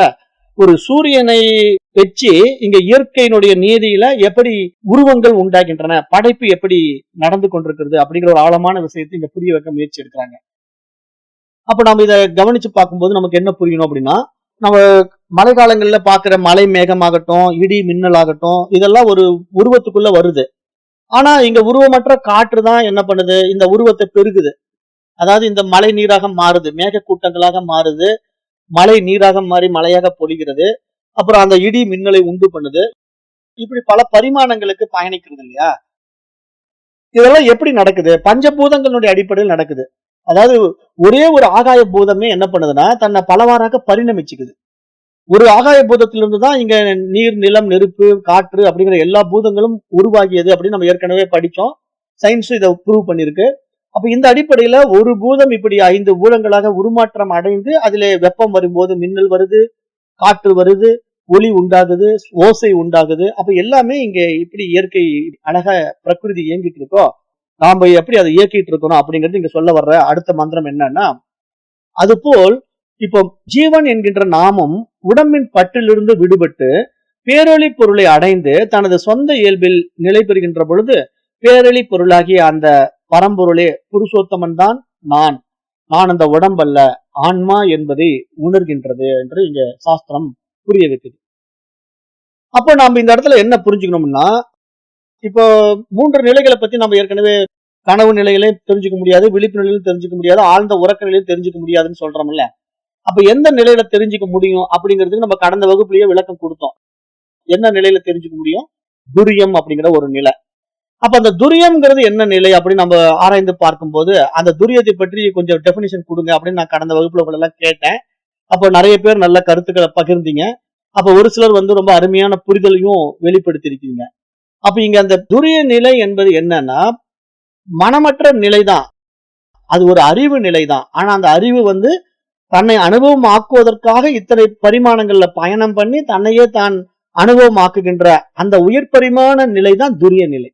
ஒரு சூரியனை வச்சு இங்க இயற்கையினுடைய நீதியில எப்படி உருவங்கள் உண்டாகின்றன, படைப்பு எப்படி நடந்து கொண்டிருக்கிறது அப்படிங்கிற ஒரு ஆழமான விஷயத்தை இங்க புரிய வைக்க முயற்சி எடுக்கிறாங்க. அப்ப நம்ம இதை கவனிச்சு பார்க்கும்போது நமக்கு என்ன புரியணும் அப்படின்னா, நம்ம மழை காலங்கள்ல பாக்குற மலை மேகமாகட்டும், இடி மின்னல் ஆகட்டும், இதெல்லாம் ஒரு உருவத்துக்குள்ள வருது. ஆனா இங்க உருவமற்ற காற்று தான் என்ன பண்ணுது, இந்த உருவத்தை பெருகுது. அதாவது இந்த மழை நீராக மாறுது, மேக கூட்டங்களாக மாறுது, மழை நீராக மாறி மழையாக பொழிகிறது. அப்புறம் அந்த இடி மின்னலை உண்டு பண்ணுது. இப்படி பல பரிமாணங்களுக்கு பயணிக்கிறது இல்லையா? இதெல்லாம் எப்படி நடக்குது? பஞ்சபூதங்களுடைய அடிப்படையில் நடக்குது. அதாவது ஒரே ஒரு ஆகாய பூதமே என்ன பண்ணுதுன்னா, தன்னை பலவாறாக பரிணமிச்சுக்குது. ஒரு ஆகாய பூதத்திலிருந்து தான் இங்க நீர், நிலம், நெருப்பு, காற்று அப்படிங்கிற எல்லா பூதங்களும் உருவாகியது அப்படின்னு நம்ம ஏற்கனவே படிச்சோம். சயின்ஸும் இதை ப்ரூவ் பண்ணிருக்கு. அப்ப இந்த அடிப்படையில ஒரு பூதம் இப்படி 5 பூதங்களாக உருமாற்றம் அடைந்து அதிலே வெப்பம் வரும்போது மின்னல் வருது, காற்று வருது, ஒளி உண்டாகுது, ஓசை உண்டாகுது. அப்ப எல்லாமே இங்க இப்படி இயற்கை அழகா பிரகிருதி இயங்கிட்டு இருக்கோ, நாம எப்படி அதை இயக்கிட்டு இருக்கணும் அப்படிங்கிறது இங்க சொல்ல வர்ற அடுத்த மந்திரம் என்னன்னா, அதுபோல் இப்போ ஜீவன் என்கின்ற நாமம் உடம்பின் பற்றிலிருந்து விடுபட்டு பேரொளி பொருளை அடைந்து தனது சொந்த இயல்பில் நிலை பெறுகின்ற பொழுது பேரொளி பொருளாகிய அந்த பரம்பொருளே புருஷோத்தமன் தான் நான் அந்த உடம்பல்ல, ஆன்மா என்பதை உணர்கின்றது என்று இங்க சாஸ்திரம் புரிய வைக்குது. அப்போ நாம இந்த இடத்துல என்ன புரிஞ்சுக்கணும்னா, இப்போ 3 நிலைகளை பத்தி நம்ம ஏற்கனவே கனவு நிலையிலே தெரிஞ்சுக்க முடியாது, விழிப்பு நிலையிலும் தெரிஞ்சுக்க முடியாது, ஆழ்ந்த உறக்க நிலையிலும் தெரிஞ்சுக்க முடியாதுன்னு சொல்றோம்ல. அப்ப எந்த நிலையில தெரிஞ்சுக்க முடியும் அப்படிங்கிறதுக்கு நம்ம கடந்த வகுப்புலயே விளக்கம் கொடுத்தோம். என்ன நிலையில தெரிஞ்சுக்க முடியும்? துரியம் அப்படிங்கிற ஒரு நிலை. அப்ப அந்த துரியம்ங்கிறது என்ன நிலை அப்படின்னு நம்ம ஆராய்ந்து பார்க்கும்போது, அந்த துரியத்தை பற்றி கொஞ்சம் டெபினிஷன் கொடுங்க அப்படின்னு நான் கடந்த வகுப்புல எல்லாம் கேட்டேன். அப்போ நிறைய பேர் நல்ல கருத்துக்களை பகிர்ந்தீங்க. அப்ப ஒரு சிலர் ரொம்ப அருமையான புரிதலையும் வெளிப்படுத்திருக்கீங்க. அப்ப இங்க அந்த துரிய நிலை என்பது என்னன்னா, மனமற்ற நிலைதான். அது ஒரு அறிவு நிலைதான். ஆனா அந்த அறிவு தன்னை அனுபவம் ஆக்குவதற்காக இத்தனை பரிமாணங்கள்ல பயணம் பண்ணி தன்னையே தான் அனுபவம் ஆக்குகின்ற அந்த உயர் பரிமாண நிலைதான் துரிய நிலை.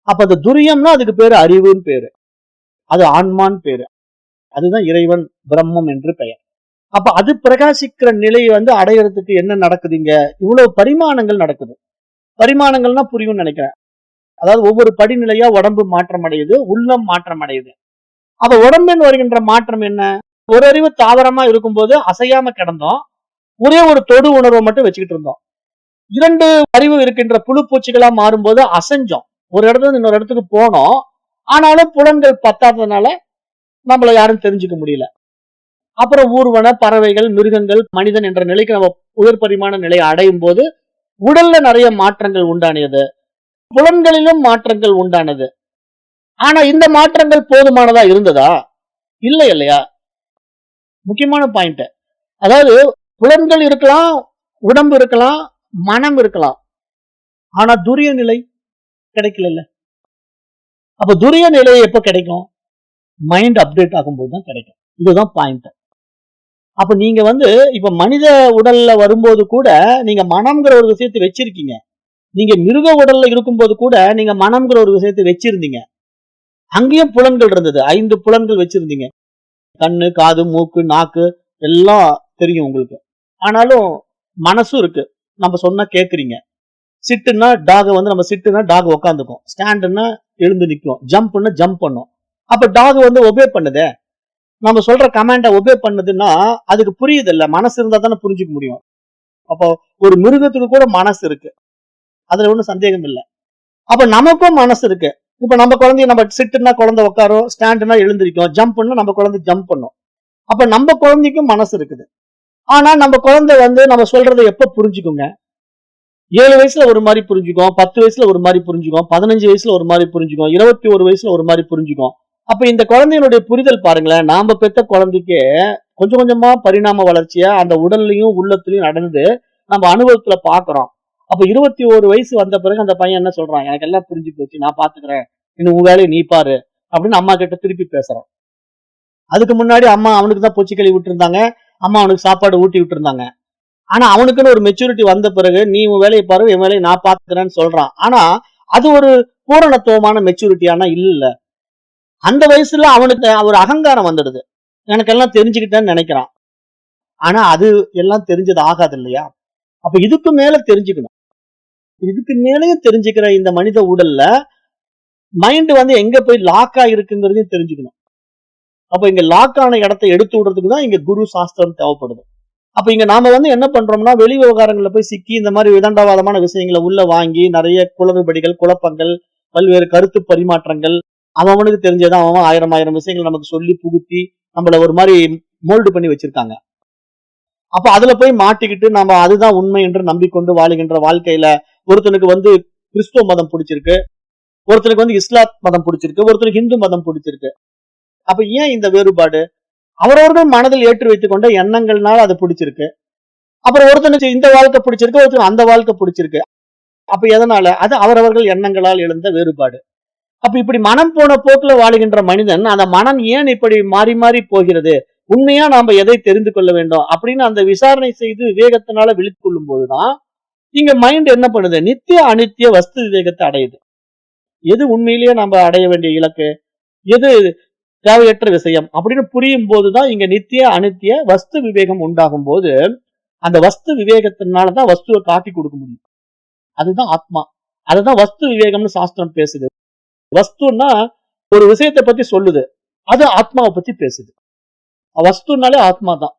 அப்ப அந்த துரியம்னா அதுக்கு பேரு அறிவுன்னு பேரு, அது ஆன்மான்னு பேரு, அதுதான் இறைவன் பிரம்மம் என்று பெயர். அப்ப அது பிரகாசிக்கிற நிலையை அடையறதுக்கு என்ன நடக்குதுங்க? இவ்வளவு பரிமாணங்கள் நடக்குது. பரிமாணங்கள்னா புரியும்னு நினைக்கிறேன். அதாவது ஒவ்வொரு படிநிலையா உடம்பு மாற்றம் அடையுது, உள்ளம் மாற்றம் அடையுது. அப்ப உடம்பின் வருகின்ற மாற்றம் என்ன? ஒரு அறிவு தாவரமா இருக்கும்போது அசையாம கிடந்தோம், ஒரே ஒரு தொடு உணர்வை மட்டும் வச்சுக்கிட்டு இருந்தோம். 2 அறிவு இருக்கின்ற புழு பூச்சிகளா மாறும்போது அசைஞ்சோம், ஒரு இடத்துல இருந்து இன்னொரு இடத்துக்கு போனோம். ஆனாலும் புலன்கள் பத்தாததுனால நம்மள யாரும் தெரிஞ்சுக்க முடியல. அப்புறம் ஊர்வன, பறவைகள், மிருகங்கள், மனிதன் என்ற நிலைக்கு நம்ம உயர் பரிமாண நிலையை அடையும் போது உடல்ல நிறைய மாற்றங்கள் உண்டானது, புலன்களிலும் மாற்றங்கள் உண்டானது. ஆனா இந்த மாற்றங்கள் போதுமானதா இருந்ததா? இல்லை இல்லையா? முக்கியமான பாயிண்ட். அதாவது புலன்கள் இருக்கலாம், உடம்பு இருக்கலாம், மனம் இருக்கலாம், ஆனா துரிய நிலை கிடைக்கல. அப்ப துரிய நிலை எப்ப கிடைக்கும்? மைண்ட் அப்டேட் ஆகும்போது தான் கிடைக்கும். இதுதான் பாயிண்ட். அப்ப நீங்க இப்ப மனித உடல்ல வரும்போது கூட நீங்க மனம்ங்கிற ஒரு விஷயத்தை வச்சிருக்கீங்க. நீங்க மிருக உடல்ல இருக்கும்போது கூட நீங்க மனம்ங்கிற ஒரு விஷயத்தை வச்சிருந்தீங்க. அங்கேயும் புலன்கள் இருந்தது, 5 புலன்கள் வச்சிருந்தீங்க. கண்ணு, காது, மூக்கு, நாக்கு எல்லாம் தெரியும் உங்களுக்கு. ஆனாலும் மனசும் இருக்கு. நம்ம சொன்னா கேக்குறீங்க. சிட்டுன்னா டாக் நம்ம சிட்டுனா டாக் உட்காந்துக்கும், ஸ்டாண்டுன்னா எழுந்து நிற்கும், ஜம்ப்னா ஜம்ப் பண்ணும். அப்ப டாக் ஒபே பண்ணுதே, நம்ம சொல்ற கமாண்ட ஒபே பண்ணுதுன்னா அதுக்கு புரியுது இல்ல, மனசு இருந்தா தானே புரிஞ்சுக்க முடியும். அப்போ ஒரு மிருகத்துக்கு கூட மனசு இருக்கு, அதுல ஒண்ணும் சந்தேகம் இல்லை. அப்ப நமக்கும் மனசு இருக்கு. இப்ப நம்ம குழந்தைய நம்ம சிட்டுனா குழந்தை உட்காரும், ஸ்டாண்டுனா எழுந்திருக்கும், ஜம்ப்னா நம்ம குழந்தை ஜம்ப் பண்ணும். அப்ப நம்ம குழந்தைக்கும் மனசு இருக்குது. ஆனா நம்ம குழந்தை நம்ம சொல்றதை எப்ப புரிஞ்சுக்குங்க? 7 வயசுல ஒரு மாதிரி புரிஞ்சுக்கும், 10 வயசுல ஒரு மாதிரி புரிஞ்சுக்கும், 15 வயசுல ஒரு மாதிரி புரிஞ்சுக்கும், 21 வயசுல ஒரு மாதிரி புரிஞ்சுக்கும். அப்ப இந்த குழந்தையினுடைய புரிதல் பாருங்களேன், நாம பெத்த குழந்தைக்கு கொஞ்சம் கொஞ்சமா பரிணாம வளர்ச்சியா அந்த உடல்லையும் உள்ளத்திலையும் நடந்து நம்ம அனுபவத்துல பாக்குறோம். அப்ப 21 வயசு வந்த பிறகு அந்த பையன் என்ன சொல்றான்? எனக்கு எல்லாம் புரிஞ்சு போச்சு, நான் பாத்துக்கிறேன், இன்னும் உன் வேலையை நீ பாரு அப்படின்னு அம்மா கிட்ட திருப்பி பேசுறான். அதுக்கு முன்னாடி அம்மா அவனுக்கு தான் பொச்சி கழுவி விட்டு இருந்தாங்க, அம்மா அவனுக்கு சாப்பாடு ஊட்டி விட்டு இருந்தாங்க. ஆனா அவனுக்குன்னு ஒரு மெச்சூரிட்டி வந்த பிறகு நீ உன் வேலையை பாரு, என் வேலையை நான் பாத்துக்கிறேன்னு சொல்றான். ஆனா அது ஒரு பூரணத்துவமான மெச்சூரிட்டியானா இல்ல. அந்த வயசுல அவனுக்கு ஒரு அகங்காரம் வந்துடுது, எனக்கு எல்லாம் தெரிஞ்சுக்கிட்டேன்னு நினைக்கிறான். ஆனா அது எல்லாம் தெரிஞ்சது ஆகாது இல்லையா? அப்ப இதுக்கு மேல தெரிஞ்சுக்கணும். இதுக்கு மேலயும் தெரிஞ்சுக்கிற இந்த மனித உடல்ல மைண்ட் வந்து எங்க போய் லாக் ஆயிருக்குங்கிறதையும் தெரிஞ்சுக்கணும். அப்ப இங்க லாக் ஆன இடத்தை எடுத்து விடுறதுக்கு தான் இங்க குரு சாஸ்திரம் தேவைப்படுது. அப்ப இங்க நாம வந்து என்ன பண்றோம்னா, வெளி விவகாரங்கள்ல போய் சிக்கி இந்த மாதிரி விதண்டாவாதமான விஷயங்களை உள்ள வாங்கி நிறைய குளறுபடிகள், குழப்பங்கள், பல்வேறு கருத்து பரிமாற்றங்கள், அவனுக்கு தெரிஞ்சதான் அவன் ஆயிரம் ஆயிரம் விஷயங்கள் நமக்கு சொல்லி புகுத்தி நம்மள ஒரு மாதிரி மோல்டு பண்ணி வச்சிருக்காங்க. அப்ப அதுல போய் மாட்டிக்கிட்டு நம்ம அதுதான் உண்மை என்று நம்பிக்கொண்டு வாழுகின்ற வாழ்க்கையில ஒருத்தனுக்கு வந்து கிறிஸ்துவ மதம் பிடிச்சிருக்கு, ஒருத்தனுக்கு வந்து இஸ்லாம் மதம் பிடிச்சிருக்கு, ஒருத்தனுக்கு இந்து மதம் பிடிச்சிருக்கு. அப்ப ஏன் இந்த வேறுபாடு? அவரவர்கள் மனதில் ஏற்றி வைத்துக் கொண்ட எண்ணங்கள்னால அது பிடிச்சிருக்கு. அப்புறம் ஒருத்தனுக்கு இந்த வாழ்க்கை பிடிச்சிருக்கு, ஒருத்தனுக்கு அந்த வாழ்க்கை பிடிச்சிருக்கு. அப்ப எதனால? அது அவரவர்கள் எண்ணங்களால் எழுந்த வேறுபாடு. அப்ப இப்படி மனம் போன போக்குல வாழுகின்ற மனிதன், அந்த மனம் ஏன் இப்படி மாறி மாறி போகிறது? உண்மையா நாம எதை தெரிந்து கொள்ள வேண்டும் அப்படின்னு அந்த விசாரணை செய்து விவேகத்தினால விழித்துக் கொள்ளும் போதுதான் இங்க மைண்ட் என்ன பண்ணுது? நித்திய அனித்திய வஸ்து விவேகத்தை அடையுது. எது உண்மையிலேயே நம்ம அடைய வேண்டிய இலக்கு, எது தேவையற்ற விஷயம் அப்படின்னு புரியும் போதுதான் இங்க நித்திய அனித்திய வஸ்து விவேகம் உண்டாகும் போது அந்த வஸ்து விவேகத்தினாலதான் வஸ்துவை காட்டி கொடுக்க முடியும். அதுதான் ஆத்மா. அதுதான் வஸ்து விவேகம்னு சாஸ்திரம் பேசுது. வஸ்துன்னா ஒரு விஷயத்தை பத்தி சொல்லுது, அது ஆத்மாவை பத்தி பேசுது. வஸ்துனாலே ஆத்மா தான்.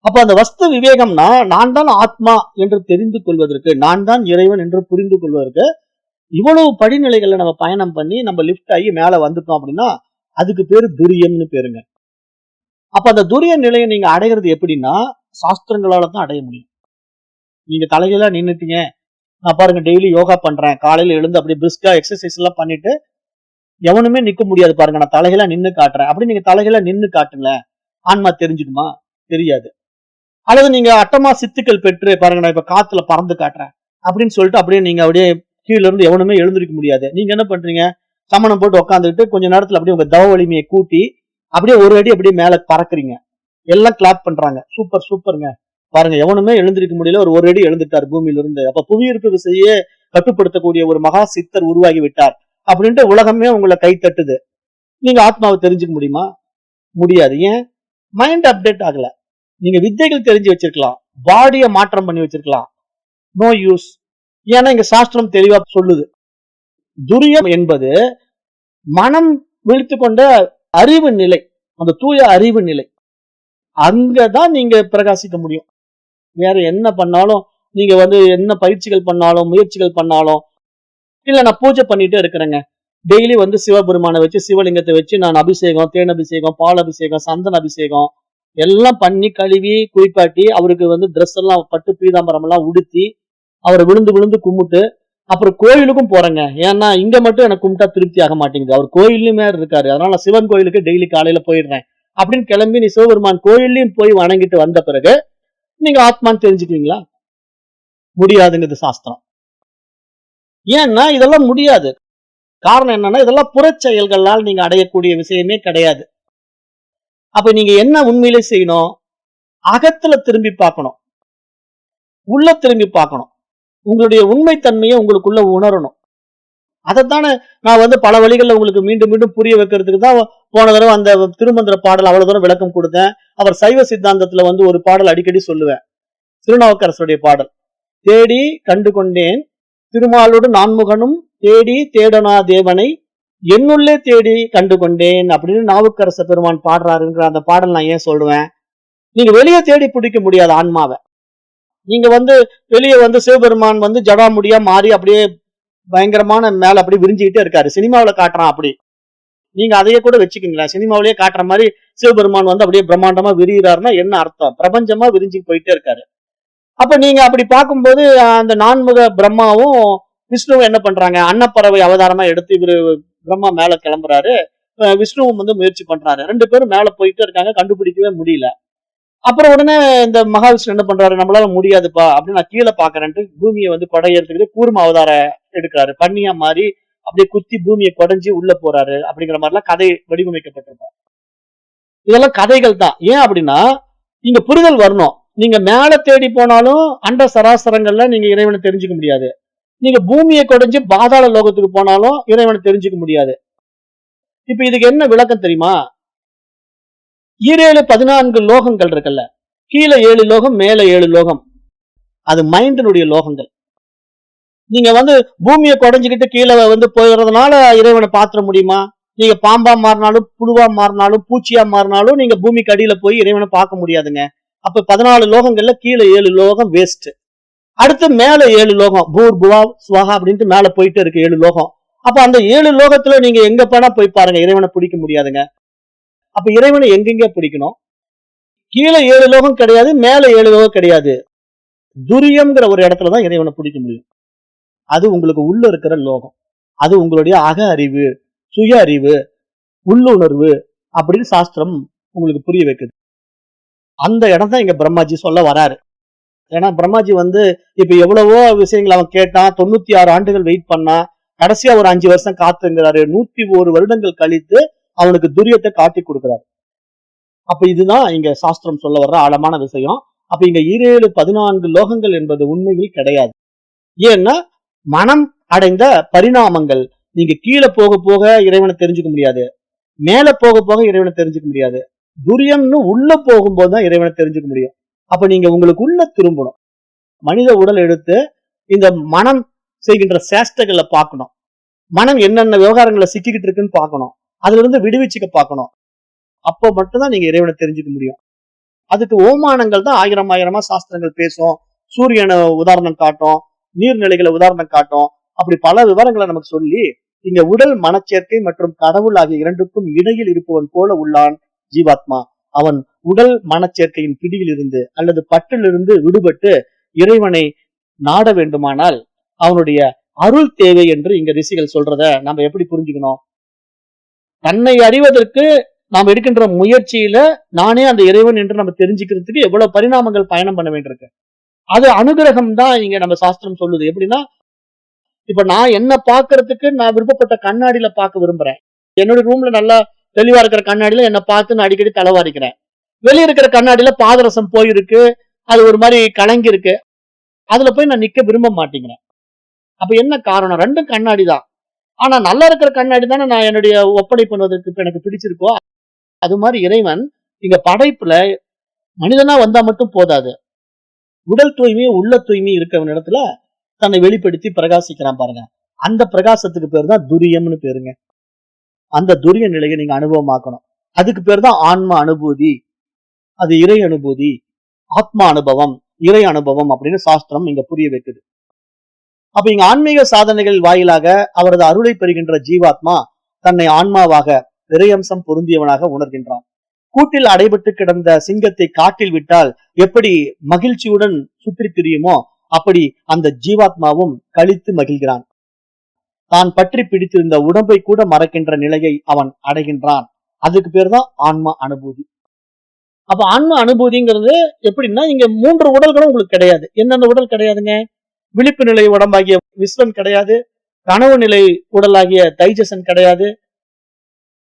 அப்ப அந்த வஸ்து விவேகம்னா நான் தான் ஆத்மா என்று தெரிந்து கொள்வதற்கு, நான் தான் இறைவன் என்று புரிந்து கொள்வதற்கு இவ்வளவு படிநிலைகளை நம்ம பயணம் பண்ணி நம்ம லிப்ட் ஆகி மேல வந்துட்டோம் அப்படின்னா அதுக்கு பேரு துரியம்னு பேருங்க. அப்ப அந்த துரிய நிலையை நீங்க அடைகிறது எப்படின்னா சாஸ்திரங்களால தான் அடைய முடியும். நீங்க தலைகீழா நின்னுட்டீங்க, நான் பாருங்க டெய்லி யோகா பண்றேன், காலையில எழுந்து அப்படி பிரிஸ்கா எக்ஸசைஸ் எல்லாம் பண்ணிட்டு எவனுமே நிக்க முடியாது பாருங்க, நான் தலைகீழா நின்னு காட்டுறேன் அப்படி நீங்க தலைகீழா நின்னு காட்டுங்களேன், ஆன்மா தெரிஞ்சுக்குமா? தெரியாது. அல்லது நீங்க அட்டமா சித்துக்கள் பெற்று பாருங்க, நான் இப்ப காத்துல பறந்து காட்டுறேன் அப்படின்னு சொல்லிட்டு அப்படியே நீங்க அப்படியே கீழ இருந்து எவனுமே எழுந்திருக்க முடியாது. நீங்க என்ன பண்றீங்க? சமணம் போட்டு உட்காந்துட்டு கொஞ்ச நேரத்துல அப்படியே உங்க தவ வலிமையை கூட்டி அப்படியே ஒரு அடி அப்படியே மேல பறக்குறீங்க. எல்லாம் கிளாப் பண்றாங்க, சூப்பர் சூப்பருங்க, பாருங்க எவனுமே எழுந்திருக்க முடியல, ஒரு அடி எழுந்துட்டார் பூமியில இருந்து. அப்ப புவியீர்ப்பு விசையே கட்டுப்படுத்தக்கூடிய ஒரு மகா சித்தர் உருவாகி விட்டார் அப்படின்ட்டு உலகமே உங்களை கை தட்டுது. நீங்க ஆத்மாவை தெரிஞ்சுக்க முடியுமா? முடியாது. ஏன்? மைண்ட் அப்டேட் ஆகல. நீங்க வித்தைகள் தெரிஞ்சு வச்சிருக்கலாம், பாடியை மாற்றம் பண்ணி வச்சிருக்கலாம், நோ யூஸ். ஏன்னா இங்க சாஸ்திரம் தெளிவா சொல்லுது, துரியம் என்பது மனம் விழித்து கொண்ட அறிவு நிலை, அந்த தூய அறிவு நிலை. அங்கதான் நீங்க பிரகாசிக்க முடியும். வேற என்ன பண்ணாலும், நீங்க வந்து என்ன பயிற்சிகள் பண்ணாலும், முயற்சிகள் பண்ணாலும், இல்ல நான் பூஜை பண்ணிட்டே இருக்கிறேங்க, டெய்லி வந்து சிவபெருமானை வச்சு சிவலிங்கத்தை வச்சு நான் அபிஷேகம், தேன் அபிஷேகம், பால் அபிஷேகம், சந்தன அபிஷேகம் எல்லாம் பண்ணி கழுவி குளிப்பாட்டி அவருக்கு வந்து ட்ரெஸ் எல்லாம் பட்டு பீதாம்பரம் எல்லாம் உடுத்தி அவரை விழுந்து விழுந்து கும்பிட்டு அப்புறம் கோயிலுக்கும் போறேங்க. ஏன்னா இங்க மட்டும் எனக்கு கும்பிட்டா திருப்தி ஆக மாட்டேங்குது, அவர் கோயிலுமே இருக்காரு, அதனால சிவன் கோயிலுக்கு டெய்லி காலையில போயிடுறேன் அப்படின்னு கிளம்பி நீ சிவபெருமான் கோயிலையும் போய் வணங்கிட்டு வந்த பிறகு நீங்க ஆத்மான்னு தெரிஞ்சுக்குவீங்களா? முடியாதுங்கிறது சாஸ்திரம். ஏன்னா இதெல்லாம் முடியாது. காரணம் என்னன்னா இதெல்லாம் புறச் செயல்களால் நீங்க அடையக்கூடிய விஷயமே கிடையாது. அப்ப நீங்க என்ன உண்மையிலே செய்யணும்? அகத்துல திரும்பி பார்க்கணும், உள்ள திரும்பி பார்க்கணும், உங்களுடைய உண்மைத்தன்மையை உங்களுக்குள்ள உணரணும். அதைத்தானே நான் வந்து பல வழிகளில் உங்களுக்கு மீண்டும் மீண்டும் புரிய வைக்கிறதுக்கு தான் போன தடவை அந்த திருமந்திர பாடல் அவ்வளவு தூரம் விளக்கம் கொடுத்தேன். அவர் சைவ சித்தாந்தத்துல வந்து ஒரு பாடல் அடிக்கடி சொல்லுவேன், திருநாவுக்கரசுடைய பாடல், தேடி கண்டு கொண்டேன் திருமாலோடு நான்முகனும் தேடி தேடனா தேவனை என்னுள்ளே தேடி கண்டு கொண்டேன் அப்படின்னு நாவுக்கரச பெருமான் பாடுறாருங்கிற அந்த பாடல் நான் ஏன் சொல்லுவேன்? நீங்க வெளியே தேடி பிடிக்க முடியாது ஆன்மாவை. நீங்க வந்து வெளியே வந்து சிவபெருமான் வந்து ஜடாமுடியா மாறி அப்படியே பயங்கரமான மேல அப்படி விரிஞ்சுக்கிட்டே இருக்காரு, சினிமாவில காட்டுறான் அப்படி. நீங்க அதையே கூட வச்சுக்கீங்களா, சினிமாவிலேயே காட்டுற மாதிரி சிவபெருமான் வந்து அப்படியே பிரம்மாண்டமா விரிகிறாருன்னா என்ன அர்த்தம்? பிரபஞ்சமா விரிஞ்சு போயிட்டே இருக்காரு. அப்ப நீங்க அப்படி பார்க்கும்போது அந்த நான்முக பிரம்மாவும் விஷ்ணுவும் என்ன பண்றாங்க? அன்னப்பறவை அவதாரமா எடுத்து இவரு பிரம்மா மேல கிளம்புறாரு, விஷ்ணுவும் வந்து முயற்சி பண்றாரு, ரெண்டு பேரும் மேல போயிட்டே இருக்காங்க, கண்டுபிடிக்கவே முடியல. அப்புறம் உடனே இந்த மகாவிஷ்ணு என்ன பண்றாரு? நம்மளால முடியாதுப்பா அப்படின்னு நான் கீழே பாக்குறேன்ட்டு பூமியை வந்து கொடையறதுக்கு கூர்ம அவதார எடுக்கிறாரு, பண்ணியா மாதிரி அப்படியே குத்தி பூமியை கொடைஞ்சி உள்ள போறாரு. அப்படிங்கிற மாதிரிலாம் கதை வடிவமைக்கப்பட்டிருக்கும். இதெல்லாம் கதைகள் தான். ஏன் அப்படின்னா இங்க புரிதல் வரணும். நீங்க மேல தேடி போனாலும் அண்ட சராசரங்கள்ல நீங்க இறைவனை தெரிஞ்சுக்க முடியாது. நீங்க பூமியை கொடைஞ்சு பாதாள லோகத்துக்கு போனாலும் இறைவனை தெரிஞ்சுக்க முடியாது. இப்ப இதுக்கு என்ன விளக்கம் தெரியுமா? 14 லோகங்கள் இருக்குல்ல, கீழே 7 லோகம், மேல 7 லோகம். அது மைண்டினுடைய லோகங்கள். நீங்க பூமியை குடைஞ்சுக்கிட்டு கீழே போயிடுறதுனால இறைவனை பாத்திர முடியுமா? நீங்க பாம்பா மாறினாலும், புழுவா மாறினாலும், பூச்சியா மாறினாலும் நீங்க பூமிக்கு அடியில போய் இறைவனை பார்க்க முடியாதுங்க. அப்ப 14 லோகங்கள்ல கீழே 7 லோகம் வேஸ்ட். அடுத்து மேல 7 லோகம், பூர் புவா சுவாகா அப்படின்ட்டு மேல போயிட்டு இருக்கு 7 லோகம். அப்ப அந்த 7 லோகத்துல நீங்க எங்க போனா போய் பாருங்க, இறைவனை பிடிக்க முடியாதுங்க. அப்ப இறைவனை எங்கெங்க பிடிக்கணும்? கீழே 7 லோகம் கிடையாது, மேல 7 லோகம் கிடையாது. துரியம்ங்கிற ஒரு இடத்துலதான் இறைவனை பிடிக்க முடியும். அது உங்களுக்கு உள்ள இருக்கிற லோகம். அது உங்களுடைய அக அறிவு, சுய அறிவு, உள்ளுணர்வு அப்படின்னு சாஸ்திரம் உங்களுக்கு புரிய வைக்குது. அந்த இடம் தான் இங்க பிரம்மாஜி சொல்ல வராரு. ஏன்னா பிரம்மாஜி இப்ப எவ்வளவோ விஷயங்கள் அவன் கேட்டான், 96 ஆண்டுகள் வெயிட் பண்ணா, கடைசியா ஒரு 5 வருஷம் காத்துங்கிறாரு. 101 வருடங்கள் கழித்து அவனுக்கு துரியத்தை காட்டி கொடுக்கிறாரு. அப்ப இதுதான் இங்க சாஸ்திரம் சொல்ல வர்ற ஆழமான விஷயம். அப்ப இங்க 14 லோகங்கள் என்பது உண்மையில் கிடையாது. ஏன்னா மனம் அடைந்த பரிணாமங்கள். நீங்க கீழே போக போக இறைவனை தெரிஞ்சுக்க முடியாது, மேல போக போக இறைவனை தெரிஞ்சுக்க முடியாது. துரியம்னு உள்ள போகும்போதுதான் இறைவனை தெரிஞ்சுக்க முடியும். அப்ப நீங்க உங்களுக்கு உள்ள திரும்பணும். மனித உடல் எடுத்து இந்த மனம் செய்கின்ற சேஷ்டைகளை பார்க்கணும். மனம் என்னென்ன விவகாரங்களை சிக்கிக்கிட்டு இருக்குன்னு பார்க்கணும். அதுல இருந்து விடுவிச்சுக்க பார்க்கணும். அப்போ மட்டும்தான் நீங்க இறைவனை தெரிஞ்சுக்க முடியும். அதுக்கு ஓமானங்கள் தான் ஆயிரமா சாஸ்திரங்கள் பேசும். சூரியனை உதாரணம் காட்டும், நீர்நிலைகளை உதாரணம் காட்டும். அப்படி பல விவரங்களை நமக்கு சொல்லி இங்க உடல் மனச்சேர்க்கை மற்றும் கடவுள் ஆகிய இரண்டுக்கும் இடையில் இருப்பவன் போல உள்ளான் ஜீவாத்மா. அவன் உடல் மனச்சேர்க்கையின் பிடியில் இருந்து அல்லது பற்றிலிருந்து விடுபட்டு இறைவனை நாட வேண்டுமானால் அவனுடைய அருள் தேவை என்று இங்க ரிஷிகள் சொல்றத நம்ம எப்படி புரிஞ்சுக்கணும்? தன்னை அறிவதற்கு நாம் எடுக்கின்ற முயற்சியில நானே அந்த இறைவன் என்று நம்ம தெரிஞ்சுக்கிறதுக்கு எவ்வளவு பரிணாமங்கள் பயணம் பண்ண வேண்டியிருக்கு. அது அனுகிரகம் தான் இங்க நம்ம சாஸ்திரம் சொல்லுது. எப்படின்னா, இப்ப நான் என்ன பாக்குறதுக்கு நான் விருப்பப்பட்ட கண்ணாடியில பார்க்க விரும்புறேன். என்னோட ரூம்ல நல்லா தெளிவா இருக்கிற கண்ணாடியில என்ன பார்த்து நான் அடிக்கடி தலைவாரிக்கிறேன். வெளியே இருக்கிற கண்ணாடியில பாதரசம் போயிருக்கு, அது ஒரு மாதிரி கலங்கி இருக்கு, அதுல போய் நான் நிக்க விரும்ப மாட்டேங்கிறேன். அப்ப என்ன காரணம்? ரெண்டும் கண்ணாடி தான். ஆனா நல்லா இருக்கிற கண்ணாடி தானே நான் என்னுடைய ஒப்படை பண்ணுவதற்கு எனக்கு பிடிச்சிருக்கோ. அது மாதிரி இறைவன் இங்க படைப்புல மனிதனா வந்தா மட்டும் போதாது. உடல் தூய்மை, உள்ள தூய்மை இருக்கிற இடத்துல தன்னை வெளிப்படுத்தி பிரகாசிக்கிறான் பாருங்க. அந்த பிரகாசத்துக்கு பேர் தான் துரியம்னு பேருங்க. அந்த துரிய நிலையை நீங்க அனுபவமாக்கணும். அதுக்கு பேர் தான் ஆன்ம அனுபூதி, அது இறை அனுபூதி, ஆத்மா அனுபவம், இறை அனுபவம் அப்படின்னு சாஸ்திரம் இங்க புரிய வைக்குது. அப்ப இங்க ஆன்மீக சாதனைகள் வாயிலாக அவரது அருளை பெறுகின்ற ஜீவாத்மா தன்னை ஆன்மாவாக இறையம்சம் பொருந்தியவனாக உணர்கின்றான். கூட்டில் அடைபட்டு கிடந்த சிங்கத்தை காட்டில் விட்டால் எப்படி மகிழ்ச்சியுடன் சுற்றி திரியுமோ அப்படி அந்த ஜீவாத்மாவும் கழித்து மகிழ்கிறான். தான் பற்றி பிடித்திருந்த உடம்பை கூட மறக்கின்ற நிலையை அவன் அடைகின்றான். அதுக்கு பேர் தான் ஆன்மா அனுபூதி. அப்ப ஆன்ம அனுபூதிங்கிறது எப்படின்னா, இங்க 3 உடல்களும் உங்களுக்கு கிடையாது. என்னென்ன உடல் கிடையாதுங்க? விழிப்பு நிலை உடம்பாகிய விஸ்வன் கிடையாது, கனவு நிலை உடலாகிய தைஜசன் கிடையாது,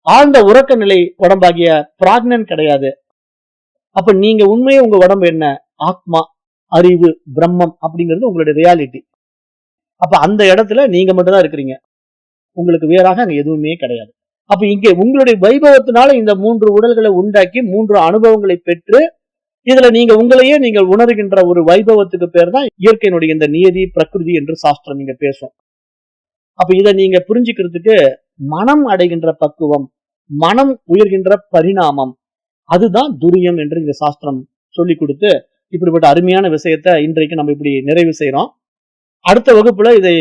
ஆழ்ந்த உறக்க நிலை உடம்பாகிய பிராக்னன் கிடையாது. அப்ப நீங்க உண்மையே உங்க உடம்பு என்ன? ஆத்மா, அறிவு, பிரம்மம் அப்படிங்கிறது உங்களுடைய ரியாலிட்டி. அப்ப அந்த இடத்துல நீங்க மட்டும்தான் இருக்கிறீங்க. உங்களுக்கு வேறாக அங்க எதுவுமே கிடையாது. அப்ப இங்கே உங்களுடைய வைபவத்தினால இந்த 3 உடல்களை உண்டாக்கி 3 அனுபவங்களை பெற்று இதுல நீங்க உங்களையே நீங்கள் உணர்கின்ற ஒரு வைபவத்துக்கு பேர் தான் இயற்கையினுடைய இந்த நியதி, பிரகிருதி என்று சாஸ்திரம் இங்க பேசும். அப்ப இதை நீங்க புரிஞ்சுக்கிறதுக்கு மனம் அடைகின்ற பக்குவம், மனம் உயர்கின்ற பரிணாமம், அதுதான் துரியம் என்று இந்த சாஸ்திரம் சொல்லி கொடுத்து இப்படிப்பட்ட அருமையான விஷயத்த இன்றைக்கு நம்ம இப்படி நிறைவு செய்யறோம். அடுத்த வகுப்புல இதை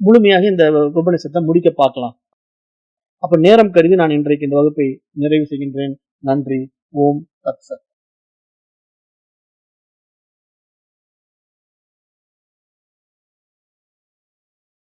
முழுமையாக இந்த உபநிஷத்தை முடிக்க பார்க்கலாம். அப்ப நேரம் கருதி நான் இன்றைக்கு இந்த வகுப்பை நிறைவு செய்கின்றேன். நன்றி. ஓம் தத் சத்.